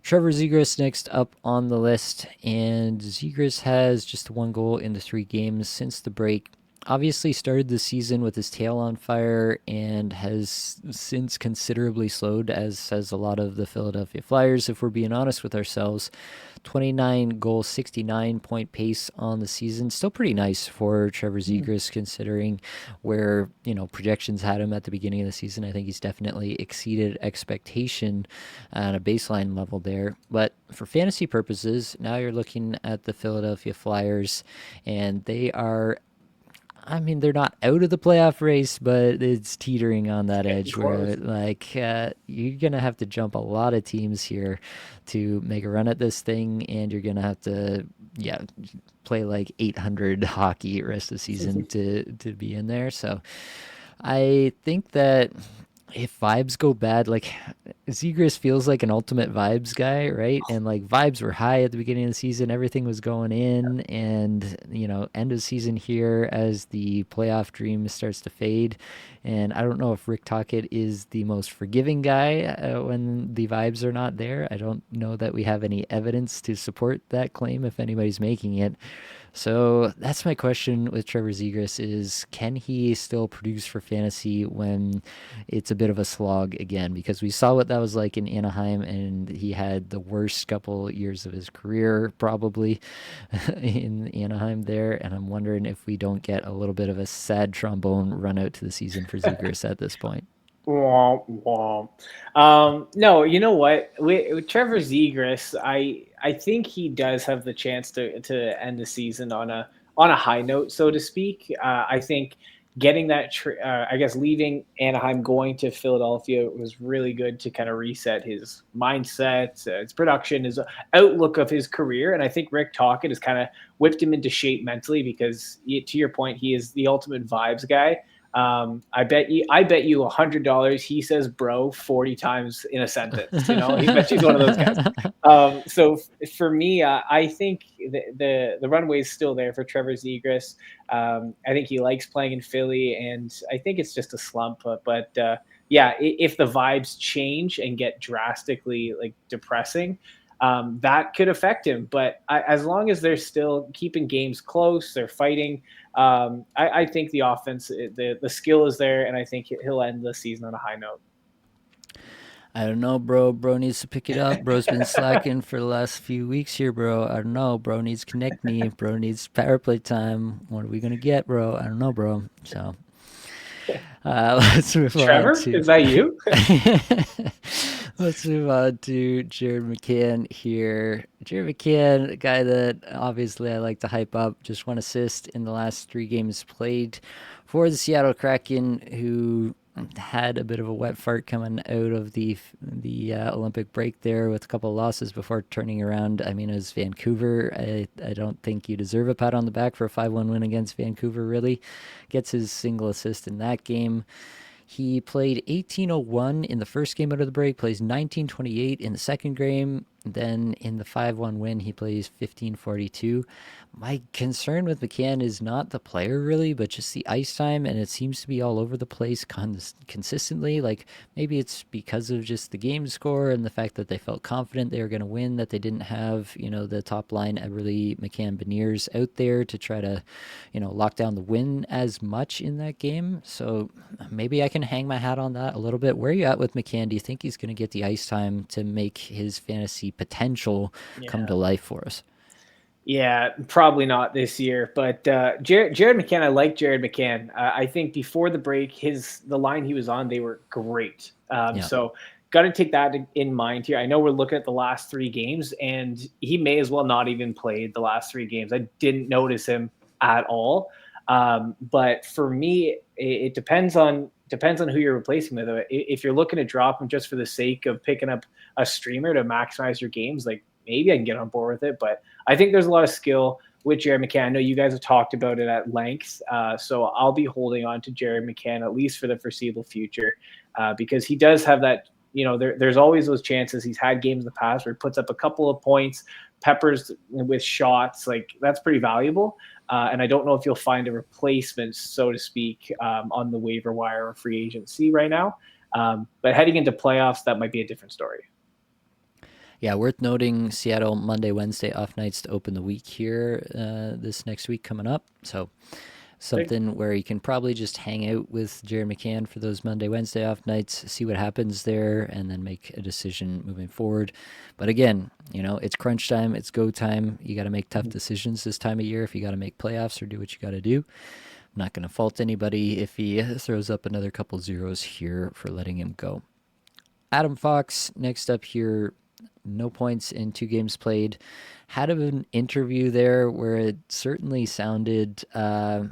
Trevor Zegras next up on the list, and Zegras has just 1 goal in the 3 games since the break. Obviously started the season with his tail on fire and has since considerably slowed, as has a lot of the Philadelphia Flyers, if we're being honest with ourselves. 29 goal, 69-point pace on the season. Still pretty nice for Trevor Zegras considering where, projections had him at the beginning of the season. I think he's definitely exceeded expectation at a baseline level there. But for fantasy purposes, now you're looking at the Philadelphia Flyers, and they are, they're not out of the playoff race, but it's teetering on that Getting edge where, close. like, you're going to have to jump a lot of teams here to make a run at this thing, and you're going to have to, play like 800 hockey rest of the season to be in there. So I think that if vibes go bad, like Zegras feels like an ultimate vibes guy, right? And like vibes were high at the beginning of the season, everything was going in, and end of season here as the playoff dream starts to fade. And I don't know if Rick Tocchet is the most forgiving guy when the vibes are not there. I don't know that we have any evidence to support that claim if anybody's making it. So that's my question with Trevor Zegras is can he still produce for fantasy when it's a bit of a slog again? Because we saw what that was like in Anaheim and he had the worst couple years of his career probably in Anaheim there. And I'm wondering if we don't get a little bit of a sad trombone run out to the season for Zegras at this point. Womp womp. No, you know what? With Trevor Zegras, I think he does have the chance to end the season on a high note, so to speak. I think getting I guess leaving Anaheim, going to Philadelphia was really good to kind of reset his mindset, his production, his outlook of his career, and I think Rick Tocchet has kind of whipped him into shape mentally because, to your point, he is the ultimate vibes guy. I bet you $100 he says bro 40 times in a sentence. You know, he bet he's one of those guys. For me, I think the runway is still there for Trevor Zegras. I think he likes playing in Philly, and I think it's just a slump. But yeah, if the vibes change and get drastically like depressing, that could affect him. But as long as they're still keeping games close, they're fighting. I think the offense, the skill is there, and I think he'll end the season on a high note. I don't know, bro. Bro needs to pick it up. Bro's been slacking for the last few weeks here, bro. I don't know. Bro needs connect me. Bro needs power play time. What are we gonna get, bro? I don't know, bro. So let's move on Trevor, to is that you? let's move on to Jared McCann here. Jared McCann, a guy that obviously I like to hype up, just one assist in the last 3 games played for the Seattle Kraken, who had a bit of a wet fart coming out of the Olympic break there with a couple of losses before turning around. I mean, it was Vancouver. I don't think you deserve a pat on the back for a 5-1 win against Vancouver, really. Gets his single assist in that game. He played 18:01 in the first game out of the break, plays 19:28 in the second game. Then in the 5-1 win, he plays 15:42. My concern with McCann is not the player really, but just the ice time, and it seems to be all over the place consistently. Like maybe it's because of just the game score and the fact that they felt confident they were going to win, that they didn't have the top line Everly, McCann, Beniers out there to try to lock down the win as much in that game. So maybe I can hang my hat on that a little bit. Where are you at with McCann? Do you think he's going to get the ice time to make his fantasy potential come Yeah. to life for us? Yeah, probably not this year. But Jared McCann, I like Jared McCann. I think before the break, the line he was on, they were great. Yeah. So got to take that in mind here. I know we're looking at the last 3 games, and he may as well not even played the last 3 games. I didn't notice him at all. But for me, it depends on who you're replacing with. If you're looking to drop him just for the sake of picking up a streamer to maximize your games, like maybe I can get on board with it. But I think there's a lot of skill with Jared McCann. I know you guys have talked about it at length, so I'll be holding on to Jared McCann at least for the foreseeable future because he does have that. There's always those chances. He's had games in the past where he puts up a couple of points, peppers with shots. Like that's pretty valuable. And I don't know if you'll find a replacement, so to speak, on the waiver wire or free agency right now. But heading into playoffs, that might be a different story. Yeah, worth noting Seattle Monday, Wednesday off nights to open the week here this next week coming up. So something where you can probably just hang out with Jared McCann for those Monday, Wednesday off nights, see what happens there, and then make a decision moving forward. But again, it's crunch time, it's go time. You got to make tough decisions this time of year if you got to make playoffs or do what you got to do. I'm not going to fault anybody if he throws up another couple zeros here for letting him go. Adam Fox, next up here, no points in 2 games played. Had an interview there where it certainly sounded, I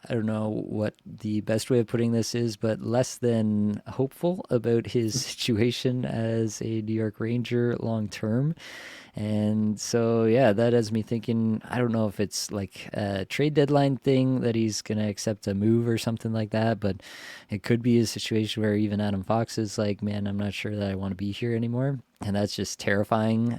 don't know what the best way of putting this is, but less than hopeful about his situation as a New York Ranger long term. And so, yeah, that has me thinking, I don't know if it's like a trade deadline thing that he's going to accept a move or something like that, but it could be a situation where even Adam Fox is like, man, I'm not sure that I want to be here anymore. And that's just terrifying.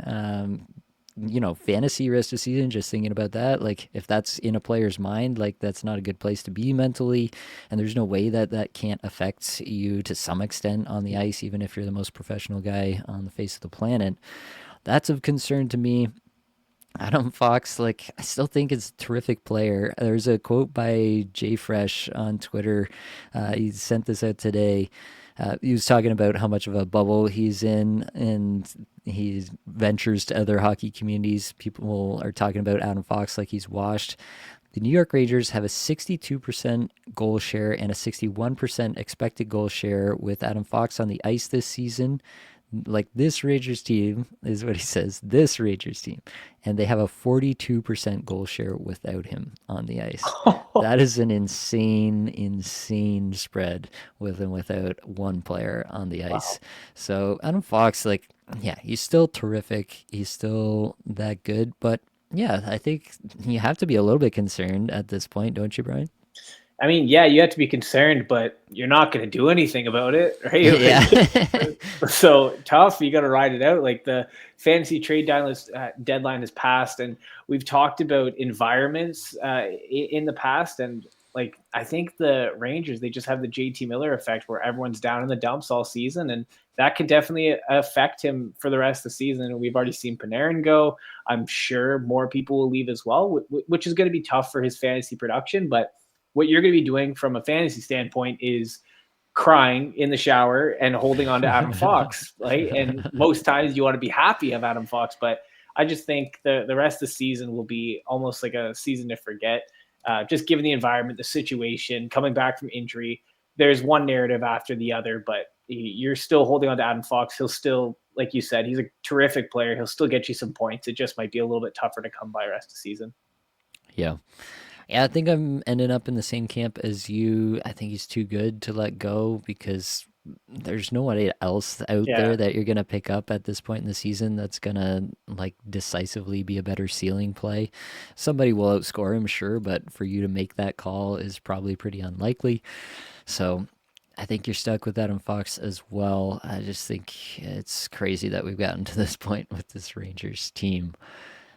Fantasy rest of season, just thinking about that. Like, if that's in a player's mind, like, that's not a good place to be mentally. And there's no way that that can't affect you to some extent on the ice, even if you're the most professional guy on the face of the planet. That's of concern to me. Adam Fox, like, I still think is a terrific player. There's a quote by Jay Fresh on Twitter. He sent this out today. He was talking about how much of a bubble he's in, and he ventures to other hockey communities. People are talking about Adam Fox like he's washed. The New York Rangers have a 62% goal share and a 61% expected goal share with Adam Fox on the ice this season. Like, this Rangers team is what he says, this Rangers team, and they have a 42% goal share without him on the ice. That is an insane spread with and without one player on the ice. Wow. So Adam Fox, like, yeah, he's still terrific. He's still that good, but yeah, I think you have to be a little bit concerned at this point, don't you, Brian? I mean, yeah, you have to be concerned, but you're not going to do anything about it, right? Yeah. So tough. You got to ride it out. Like the fantasy trade deadline has passed, and we've talked about environments in the past. And like, I think the Rangers, they just have the JT Miller effect where everyone's down in the dumps all season. And that could definitely affect him for the rest of the season. And we've already seen Panarin go. I'm sure more people will leave as well, which is going to be tough for his fantasy production. But what you're going to be doing from a fantasy standpoint is crying in the shower and holding on to Adam Fox, right? And most times you want to be happy of Adam Fox, but I just think the rest of the season will be almost like a season to forget. Just given the environment, the situation, coming back from injury, there's one narrative after the other, but you're still holding on to Adam Fox. He'll still, like you said, he's a terrific player. He'll still get you some points. It just might be a little bit tougher to come by rest of the season. Yeah. Yeah, I think I'm ending up in the same camp as you. I think he's too good to let go because there's no one else out Yeah. there that you're going to pick up at this point in the season that's going to like decisively be a better ceiling play. Somebody will outscore him, sure, but for you to make that call is probably pretty unlikely. So I think you're stuck with Adam Fox as well. I just think it's crazy that we've gotten to this point with this Rangers team.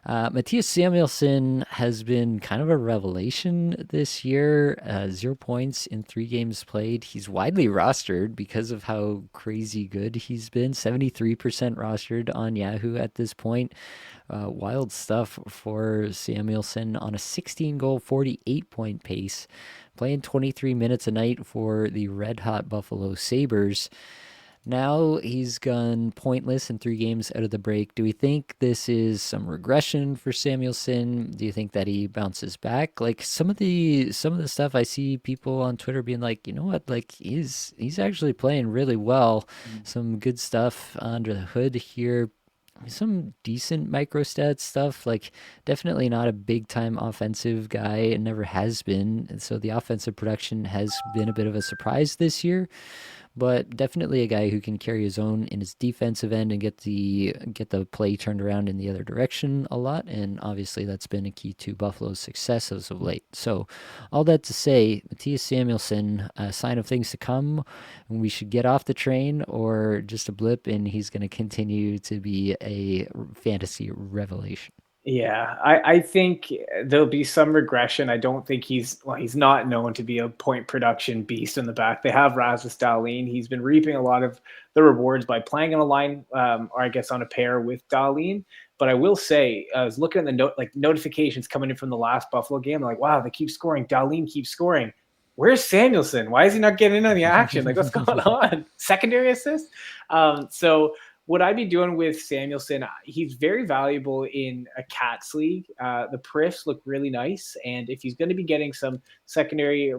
Matthias Samuelsson has been kind of a revelation this year. 0 points in 3 games played. He's widely rostered because of how crazy good he's been. 73% rostered on Yahoo at this point. Wild stuff for Samuelsson on a 16 goal, 48-point pace, playing 23 minutes a night for the red hot Buffalo Sabres. Now he's gone pointless in 3 games out of the break. Do we think this is some regression for Samuelson? Do you think that he bounces back? Like some of the stuff I see people on Twitter being like, you know what, like he's actually playing really well. Some good stuff under the hood here. Some decent micro stats stuff, like definitely not a big time offensive guy and never has been. And so the offensive production has been a bit of a surprise this year, but definitely a guy who can carry his own in his defensive end and get the play turned around in the other direction a lot. And obviously that's been a key to Buffalo's success as of late. So all that to say, Matthias Samuelsson, a sign of things to come. We should get off the train or just a blip, and he's going to continue to be a fantasy revelation. Yeah, I think there'll be some regression. I don't think he's not known to be a point production beast in the back. They have Rasmus Dahlin. He's been reaping a lot of the rewards by playing on a line, or I guess on a pair with Dahlin. But I will say, I was looking at the notifications coming in from the last Buffalo game. I'm like, wow, they keep scoring. Dahlin keeps scoring. Where's Samuelson? Why is he not getting in on the action? Like, what's going on? Secondary assist. So what I'd be doing with Samuelson, he's very valuable in a Cats league. The Priffs look really nice, and if he's going to be getting some secondary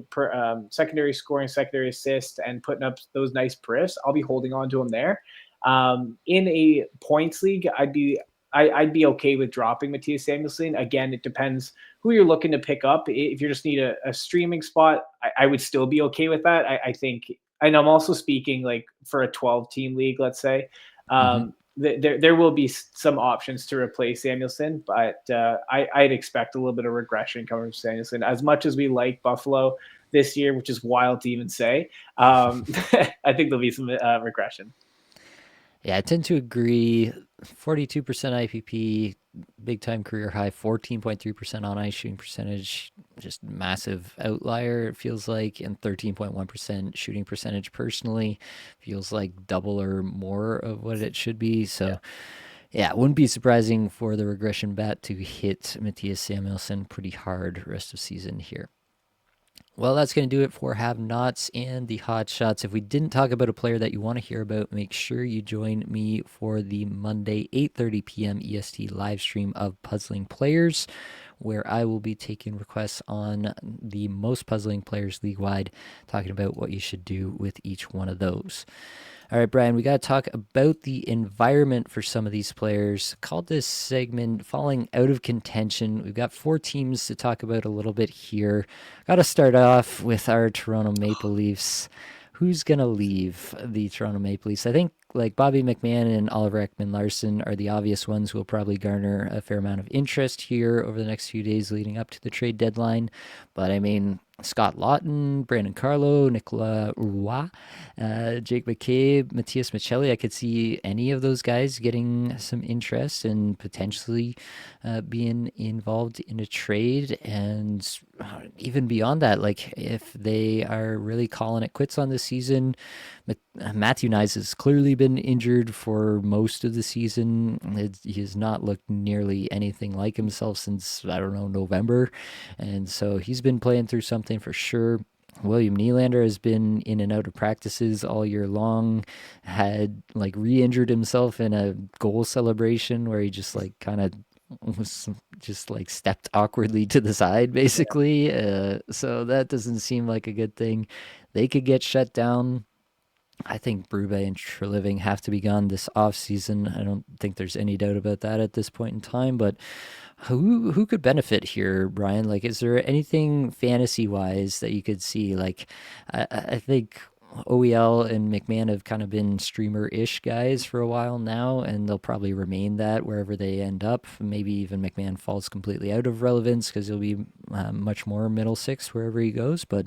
scoring, secondary assist, and putting up those nice Priffs, I'll be holding on to him there. In a points league, I'd be okay with dropping Matthias Samuelson. Again, it depends who you're looking to pick up. If you just need a streaming spot, I would still be okay with that. I think, and I'm also speaking like for a 12-team league, let's say. Mm-hmm. There will be some options to replace Samuelson, but I'd expect a little bit of regression coming from Samuelson. As much as we like Buffalo this year, which is wild to even say, I think there'll be some regression. Yeah, I tend to agree. 42% IPP, big time career high, 14.3% on ice shooting percentage, just massive outlier, it feels like, and 13.1% shooting percentage personally feels like double or more of what it should be. So, Yeah, it wouldn't be surprising for the regression bat to hit Matthias Samuelsson pretty hard rest of season here. Well, that's going to do it for Have Nots and the Hot Shots. If we didn't talk about a player that you want to hear about, make sure you join me for the Monday 8:30 p.m. EST live stream of Puzzling Players, where I will be taking requests on the most puzzling players league wide, talking about what you should do with each one of those. All right, Brian, we got to talk about the environment for some of these players. Called this segment Falling Out of Contention. We've got 4 teams to talk about a little bit here. Got to start off with our Toronto Maple Leafs. Who's going to leave the Toronto Maple Leafs? I think like Bobby McMahon and Oliver Ekman-Larsson are the obvious ones who will probably garner a fair amount of interest here over the next few days leading up to the trade deadline. But I mean, Scott Lawton, Brandon Carlo, Nicolas Roy, Jake McCabe, Matthias Michelli. I could see any of those guys getting some interest and potentially being involved in a trade. And even beyond that, like if they are really calling it quits on this season, Matthew Nyes has clearly been injured for most of the season. He has not looked nearly anything like himself since, I don't know, November. And so he's been playing through something for sure. William Nylander has been in and out of practices all year long, had like re-injured himself in a goal celebration where he just like kind of was just like stepped awkwardly to the side basically. So that doesn't seem like a good thing. They could get shut down. I think Brube and Treliving have to be gone this offseason. I don't think there's any doubt about that at this point in time. But who could benefit here, Brian? Like, is there anything fantasy wise that you could see? Like, I think OEL and McMahon have kind of been streamer-ish guys for a while now, and they'll probably remain that wherever they end up. Maybe even McMahon falls completely out of relevance because he'll be much more middle six wherever he goes. But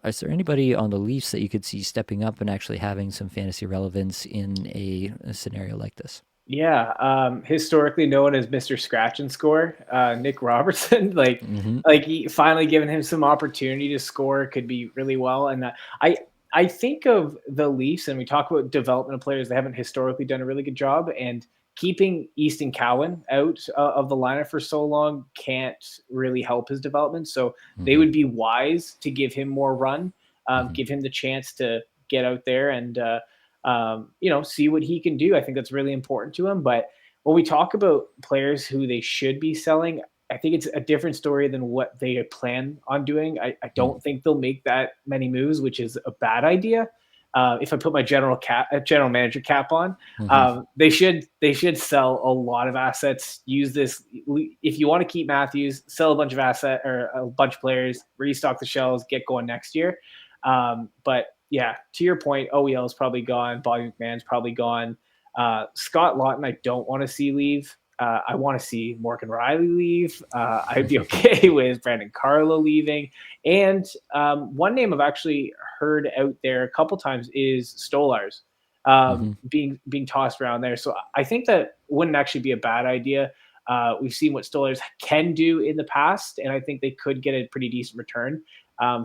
is there anybody on the Leafs that you could see stepping up and actually having some fantasy relevance in a scenario like this? Yeah, historically known as Mr. Scratch and Score, Nick Robertson, Mm-hmm. like he finally given him some opportunity to score could be really well. And I think of the Leafs, and we talk about development of players. They haven't historically done a really good job, and keeping Easton Cowan out of the lineup for so long can't really help his development. So they Mm-hmm. would be wise to give him more run, Mm-hmm. give him the chance to get out there and see what he can do. I think that's really important to him. But when we talk about players who they should be selling, I think it's a different story than what they plan on doing. I don't think they'll make that many moves, which is a bad idea. If I put my general manager cap on, Mm-hmm. they should sell a lot of assets. Use this if you want to keep Matthews, sell a bunch of asset or a bunch of players, restock the shelves, get going next year. But yeah, to your point, OEL is probably gone. Bobby McMahon's probably gone. Scott Lawton, I don't want to see leave. I want to see Morgan Riley leave. I'd be okay with Brandon Carlo leaving. And one name I've actually heard out there a couple times is Stolarz Mm-hmm. being tossed around there. So I think that wouldn't actually be a bad idea. We've seen what Stolarz can do in the past, and I think they could get a pretty decent return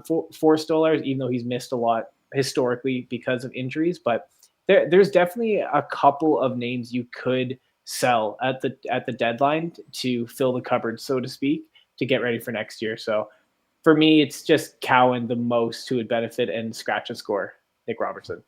for Stolarz, even though he's missed a lot historically because of injuries. But there's definitely a couple of names you could sell at the deadline to fill the cupboard, so to speak, to get ready for next year. So for me, it's just Cowan the most who would benefit and scratch and score Nick Robertson.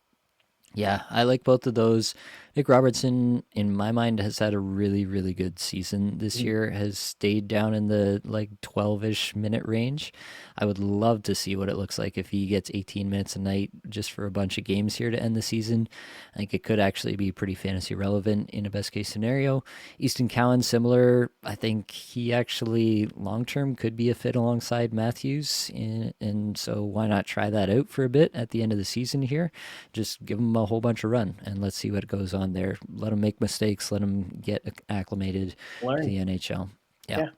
Yeah, I like both of those. Nick Robertson, in my mind, has had a really, really good season this Mhm. year, has stayed down in the like 12-ish minute range. I would love to see what it looks like if he gets 18 minutes a night just for a bunch of games here to end the season. I think it could actually be pretty fantasy relevant in a best case scenario. Easton Cowan, similar. I think he actually long term could be a fit alongside Matthews. And so why not try that out for a bit at the end of the season here? Just give him a whole bunch of run and let's see what goes on there. Let him make mistakes. Let him get acclimated to Learn. the NHL. Yeah. Yeah.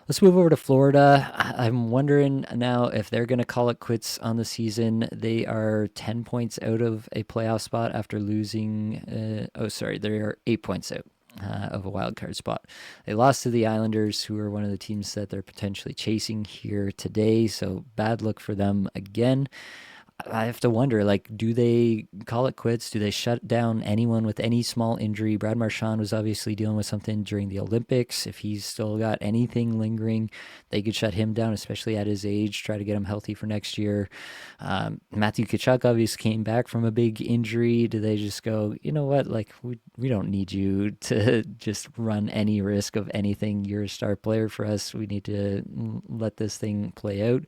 Let's move over to Florida. I'm wondering now if they're going to call it quits on the season. They are 10 points out of a playoff spot after losing. They're 8 points out of a wild card spot. They lost to the Islanders, who are one of the teams that they're potentially chasing here today. So bad look for them again. I have to wonder, like, do they call it quits? Do they shut down anyone with any small injury? Brad Marchand was obviously dealing with something during the Olympics. If he's still got anything lingering, they could shut him down, especially at his age, try to get him healthy for next year. Matthew Tkachuk obviously came back from a big injury. Do they just go, you know what, like, we don't need you to just run any risk of anything. You're a star player for us. We need to let this thing play out.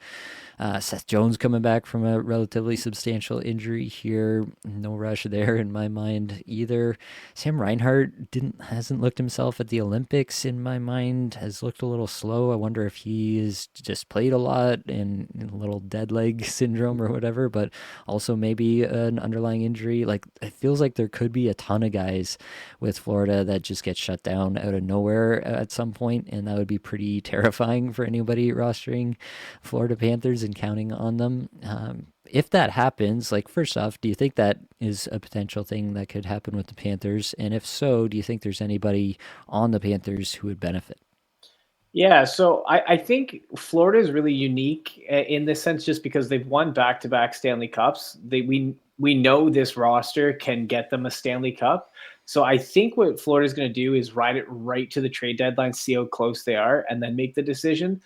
Seth Jones coming back from a relatively substantial injury here. No rush there in my mind either. Sam Reinhart hasn't looked himself at the Olympics in my mind. Has looked a little slow. I wonder if he has just played a lot and a little dead leg syndrome or whatever, but also maybe an underlying injury. Like it feels like there could be a ton of guys with Florida that just get shut down out of nowhere at some point, and that would be pretty terrifying for anybody rostering Florida Panthers and counting on them. If that happens, like first off, do you think that is a potential thing that could happen with the Panthers? And if so, do you think there's anybody on the Panthers who would benefit? Yeah, so I think Florida is really unique in this sense, just because they've won back-to-back Stanley Cups. We know this roster can get them a Stanley Cup. So I think what Florida is going to do is ride it right to the trade deadline, see how close they are, and then make the decision.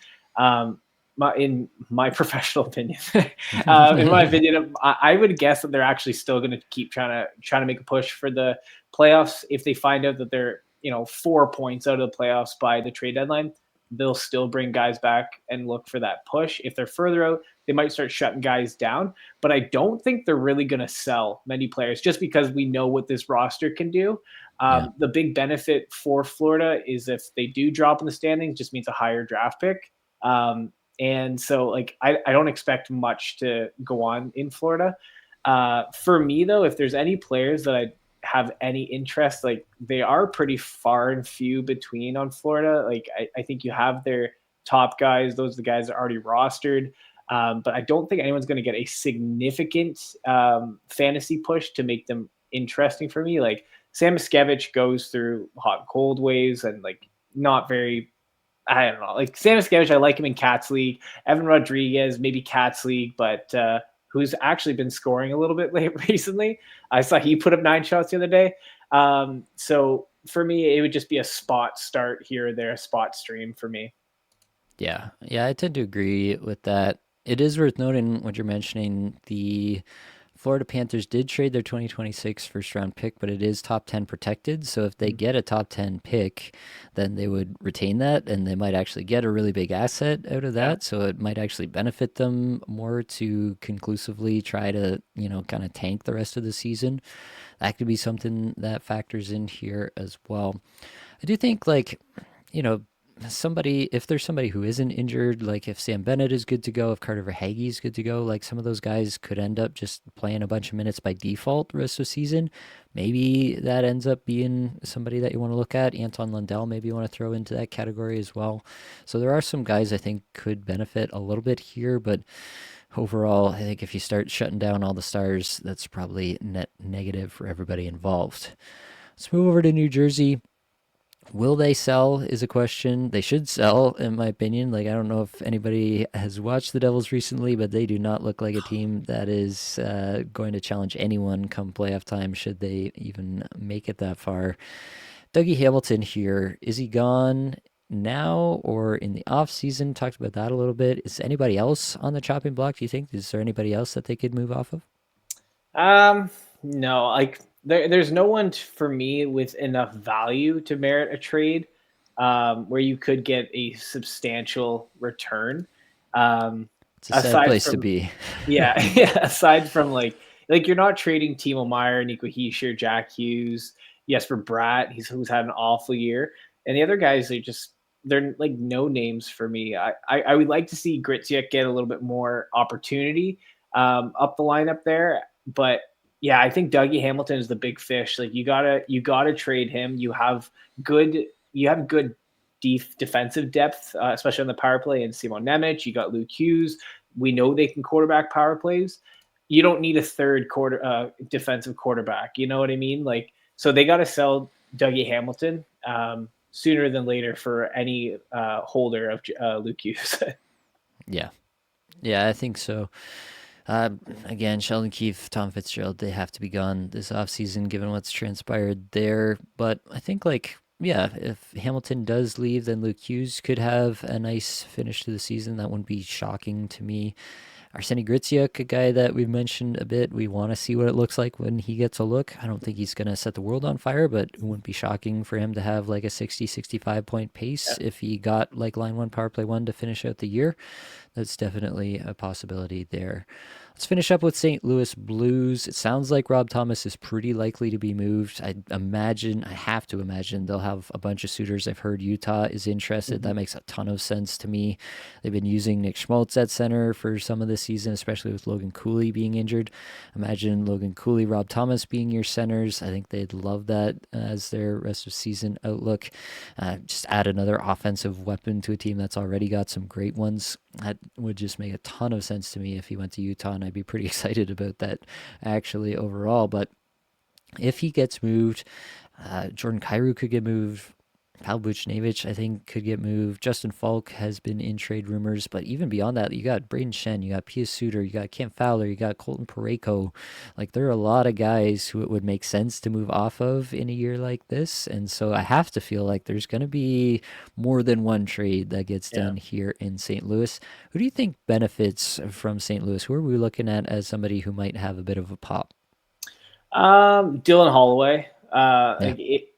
In my professional opinion, in my opinion, I would guess that they're actually still going to keep trying to make a push for the playoffs. If they find out that they're 4 points out of the playoffs by the trade deadline, they'll still bring guys back and look for that push. If they're further out, they might start shutting guys down. But I don't think they're really going to sell many players just because we know what this roster can do. Yeah. The big benefit for Florida is if they do drop in the standings, just means a higher draft pick. And so, like, I don't expect much to go on in Florida. For me, though, if there's any players that I have any interest, like they are pretty far and few between on Florida. Like I think you have their top guys; those are the guys that are already rostered. But I don't think anyone's going to get a significant fantasy push to make them interesting for me. Like Sam Miskevich goes through hot and cold waves and like not very. I don't know. Like Sam Miskevich, I like him in Cats League. Evan Rodriguez, maybe Cats League, but who's actually been scoring a little bit late recently. I saw he put up 9 shots the other day. So for me, it would just be a spot start here or there, a spot stream for me. Yeah. Yeah, I tend to agree with that. It is worth noting what you're mentioning. The Florida Panthers did trade their 2026 first round pick, but it is top 10 protected. So if they get a top 10 pick, then they would retain that and they might actually get a really big asset out of Yeah. that. So it might actually benefit them more to conclusively try to, kind of tank the rest of the season. That could be something that factors in here as well. I do think, like, you know, if there's somebody who isn't injured, like if Sam Bennett is good to go, if Carter Verhaeghe is good to go, like some of those guys could end up just playing a bunch of minutes by default the rest of the season. Maybe that ends up being somebody that you want to look at. Anton Lundell, maybe you want to throw into that category as well. So there are some guys I think could benefit a little bit here, but overall, I think if you start shutting down all the stars, that's probably net negative for everybody involved. Let's move over to New Jersey. Will they sell is a question. They should sell, in my opinion. Like, I don't know if anybody has watched the Devils recently, but they do not look like a team that is going to challenge anyone come playoff time, should they even make it that far. Dougie Hamilton here, is he gone now or in the off season? Talked about that a little bit. Is anybody else on the chopping block, do you think? Is there anybody else that they could move off of? No, like there's no one for me with enough value to merit a trade where you could get a substantial return. Um, It's a sad aside place to from be. Yeah, yeah, aside from like you're not trading Timo Meyer, Nico Hischier, Jack Hughes, Jesper Bratt, who's had an awful year, and the other guys they're like no names for me. I would like to see Gritziak get a little bit more opportunity up the lineup there, but yeah, I think Dougie Hamilton is the big fish. Like you gotta trade him. Good you have good defensive depth, especially on the power play. And Simon Nemec, you got Luke Hughes. We know they can quarterback power plays. You don't need a third defensive quarterback. You know what I mean? Like, so they got to sell Dougie Hamilton sooner than later for any holder of Luke Hughes. Yeah. Yeah, I think so. Uh, Again, Sheldon Keefe, Tom Fitzgerald, they have to be gone this offseason given what's transpired there. But I think, like, yeah, if Hamilton does leave, then Luke Hughes could have a nice finish to the season. That wouldn't be shocking to me. Arseny Gritziuk, a guy that we've mentioned a bit. We want to see what it looks like when he gets a look. I don't think he's going to set the world on fire, but it wouldn't be shocking for him to have like a 60, 65 point pace if he got like line one, power play one to finish out the year. That's definitely a possibility there. Let's finish up with St. Louis Blues. It sounds like Rob Thomas is pretty likely to be moved. I have to imagine they'll have a bunch of suitors. I've heard Utah is interested. That Mhm. makes a ton of sense to me. They've been using Nick Schmaltz at center for some of this season, especially with Logan Cooley being injured. Imagine Logan Cooley, Rob Thomas being your centers. I think they'd love that as their rest of season outlook. Just add another offensive weapon to a team that's already got some great ones. That would just make a ton of sense to me if he went to Utah, and I'd be pretty excited about that actually overall. But if he gets moved, Jordan Kyrou could get moved. Pavel Buchnevich, I think, could get moved. Justin Falk has been in trade rumors, but even beyond that, you got Braden Shen, you got Pius Suter, you got Cam Fowler, you got Colton Parayko. Like, there are a lot of guys who it would make sense to move off of in a year like this. And so I have to feel like there's going to be more than one trade that gets Yeah. done here in St. Louis. Who do you think benefits from St. Louis? Who are we looking at as somebody who might have a bit of a pop? Dylan Holloway.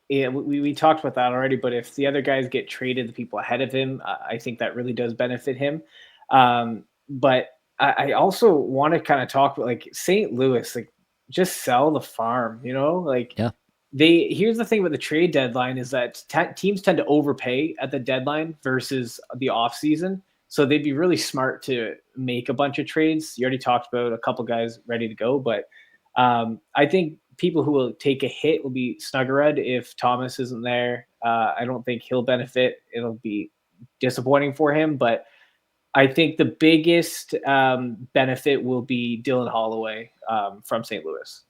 Yeah. We talked about that already, but if the other guys get traded, the people ahead of him, I think that really does benefit him. But I also want to kind of talk about like St. Louis, like just sell the farm, you know, like Yeah. they here's the thing about the trade deadline is that teams tend to overpay at the deadline versus the off season. So they'd be really smart to make a bunch of trades. You already talked about a couple guys ready to go, but I think people who will take a hit will be Snuggerud if Thomas isn't there. I don't think he'll benefit. It'll be disappointing for him, but I think the biggest benefit will be Dylan Holloway from St. Louis.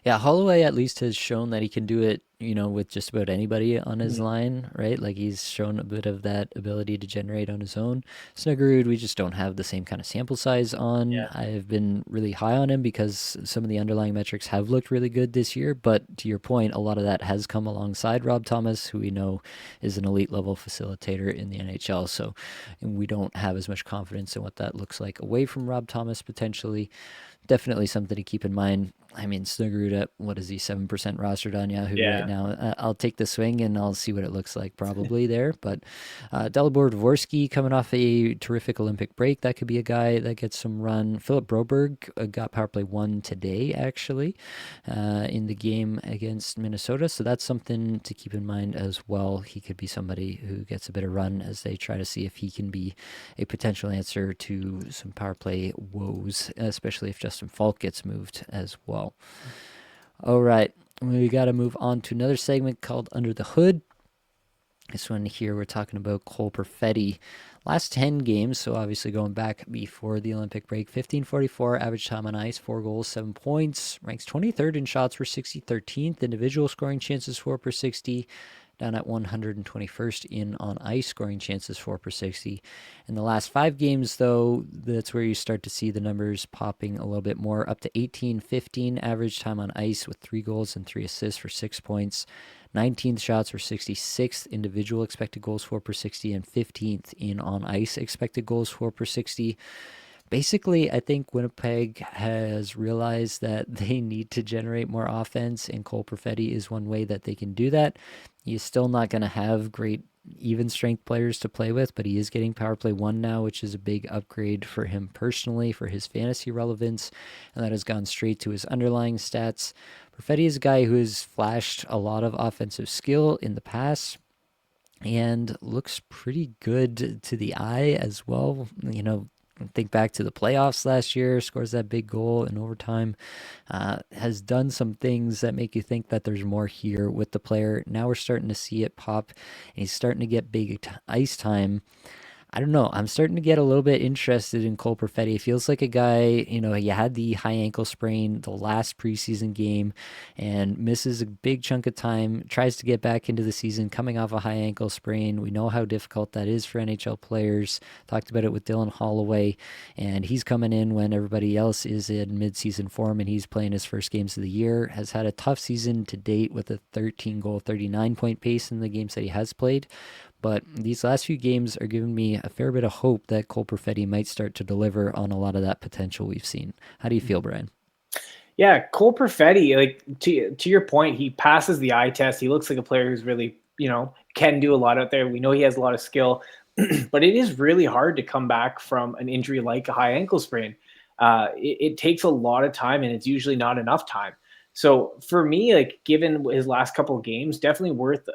Yeah, Holloway at least has shown that he can do it, with just about anybody on his Mhm. line, right? Like he's shown a bit of that ability to generate on his own. Snuggerud, we just don't have the same kind of sample size on. Yeah. I've been really high on him because some of the underlying metrics have looked really good this year. But to your point, a lot of that has come alongside Rob Thomas, who we know is an elite level facilitator in the NHL. So we don't have as much confidence in what that looks like away from Rob Thomas potentially. Definitely something to keep in mind. I mean, Snuggerud at what is he, 7% rostered on Yahoo right Yeah. now? I'll take the swing and I'll see what it looks like probably there. But Dalibor Dvorsky coming off a terrific Olympic break, that could be a guy that gets some run. Philip Broberg got power play one today actually in the game against Minnesota, so that's something to keep in mind as well. He could be somebody who gets a bit of run as they try to see if he can be a potential answer to some power play woes, especially if Justin Falk gets moved as well. All right, we got to move on to another segment called Under the Hood. This one here, we're talking about Cole Perfetti. Last 10 games, so obviously going back before the Olympic break, 1544 average time on ice, 4 goals, 7 points. Ranks 23rd in shots per 60, 13th individual scoring chances, 4 per 60. Down at 121st in on ice, scoring chances 4 per 60. In the last 5 games, though, that's where you start to see the numbers popping a little bit more, up to 18-15 average time on ice with 3 goals and 3 assists for 6 points. 19th shots for 66th individual expected goals for per 60 and 15th in on ice expected goals for per 60. Basically, I think Winnipeg has realized that they need to generate more offense, and Cole Perfetti is one way that they can do that. He's still not going to have great even strength players to play with, but he is getting power play one now, which is a big upgrade for him personally, for his fantasy relevance, and that has gone straight to his underlying stats. Perfetti is a guy who has flashed a lot of offensive skill in the past and looks pretty good to the eye as well. Think back to the playoffs last year, scores that big goal in overtime, has done some things that make you think that there's more here with the player. Now we're starting to see it pop, and he's starting to get big ice time. I don't know. I'm starting to get a little bit interested in Cole Perfetti. It feels like a guy, he had the high ankle sprain the last preseason game and misses a big chunk of time, tries to get back into the season coming off a high ankle sprain. We know how difficult that is for NHL players. Talked about it with Dylan Holloway, and he's coming in when everybody else is in midseason form and he's playing his first games of the year. Has had a tough season to date with a 13 goal, 39 point pace in the games that he has played. But these last few games are giving me a fair bit of hope that Cole Perfetti might start to deliver on a lot of that potential we've seen. How do you feel, Brian? Yeah, Cole Perfetti, like to your point, he passes the eye test. He looks like a player who's really, can do a lot out there. We know he has a lot of skill, but it is really hard to come back from an injury like a high ankle sprain. It takes a lot of time, and it's usually not enough time. So for me, like given his last couple of games, definitely worth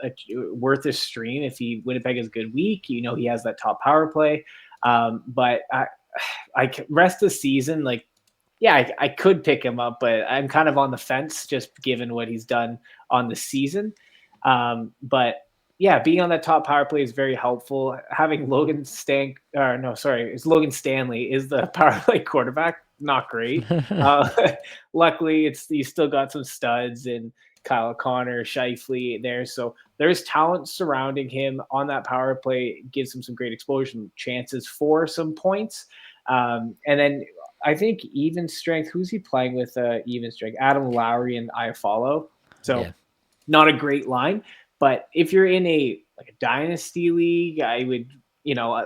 a stream if Winnipeg has a good week. He has that top power play, but I rest the season like yeah, I could pick him up, but I'm kind of on the fence just given what he's done on the season. But yeah, being on that top power play is very helpful. Having Logan Stanley is the power play quarterback. Not great. Uh, Luckily, he's still got some studs and Kyle Connor, Shifley there. So there's talent surrounding him on that power play. Gives him some great exposure, chances for some points. And then I think even strength. Who's he playing with? Even strength. Adam Lowry and Iafallo. Yeah. So not a great line, but if you're in a dynasty league, I would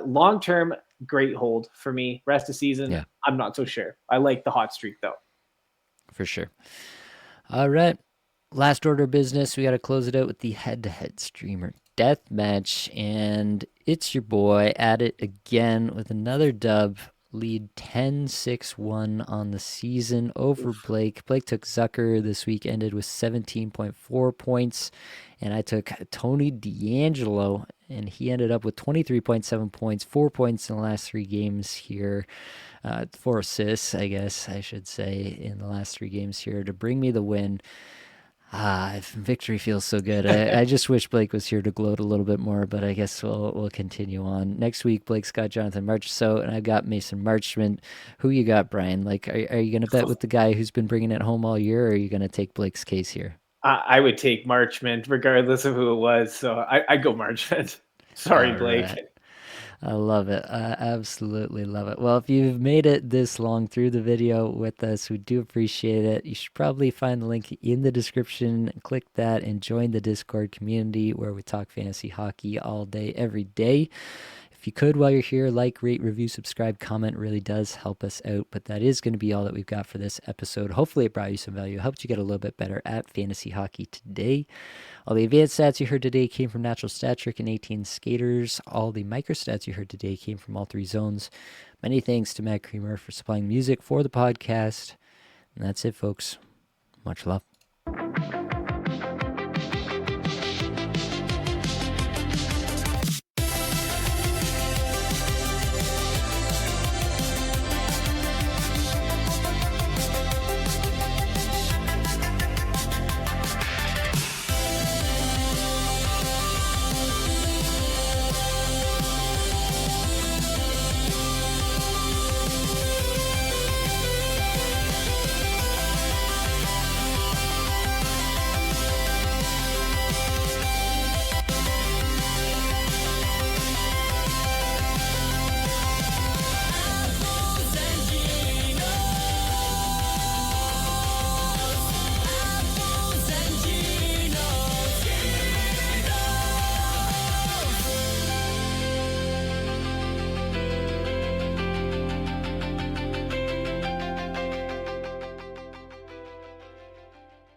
long term great hold for me. Rest of season, Yeah, I'm not so sure. I like the hot streak though. for sure. All right. Last order of business. We got to close it out with the head to head streamer Deathmatch. And it's your boy at it again with another dub. Lead 10-6-1 on the season over Blake. Blake took Zucker this week, ended with 17.4 points. And I took Tony D'Angelo, and he ended up with 23.7 points, 4 points in the last three games here. 4 assists, I guess I should say, in the last three games here to bring me the win. Victory feels so good. I just wish Blake was here to gloat a little bit more, but I guess we'll continue on. Next week, Blake's got Jonathan Marchessault, and I've got Mason Marchment. Who you got, Brian? Like, are you going to bet with the guy who's been bringing it home all year, or are you going to take Blake's case here? I would take Marchment regardless of who it was. So I go Marchment. Sorry, All Blake. right. I love it. I absolutely love it. Well, if you've made it this long through the video with us, we do appreciate it. You should probably find the link in the description. Click that and join the Discord community where we talk fantasy hockey all day, every day. If you could, while you're here, like, rate, review, subscribe, comment really does help us out. But that is going to be all that we've got for this episode. Hopefully, it brought you some value, helped you get a little bit better at fantasy hockey today. All the advanced stats you heard today came from Natural Stat Trick and 18 Skaters. All the micro stats you heard today came from all three zones. Many thanks to Matt Creamer for supplying music for the podcast. And that's it, folks. Much love.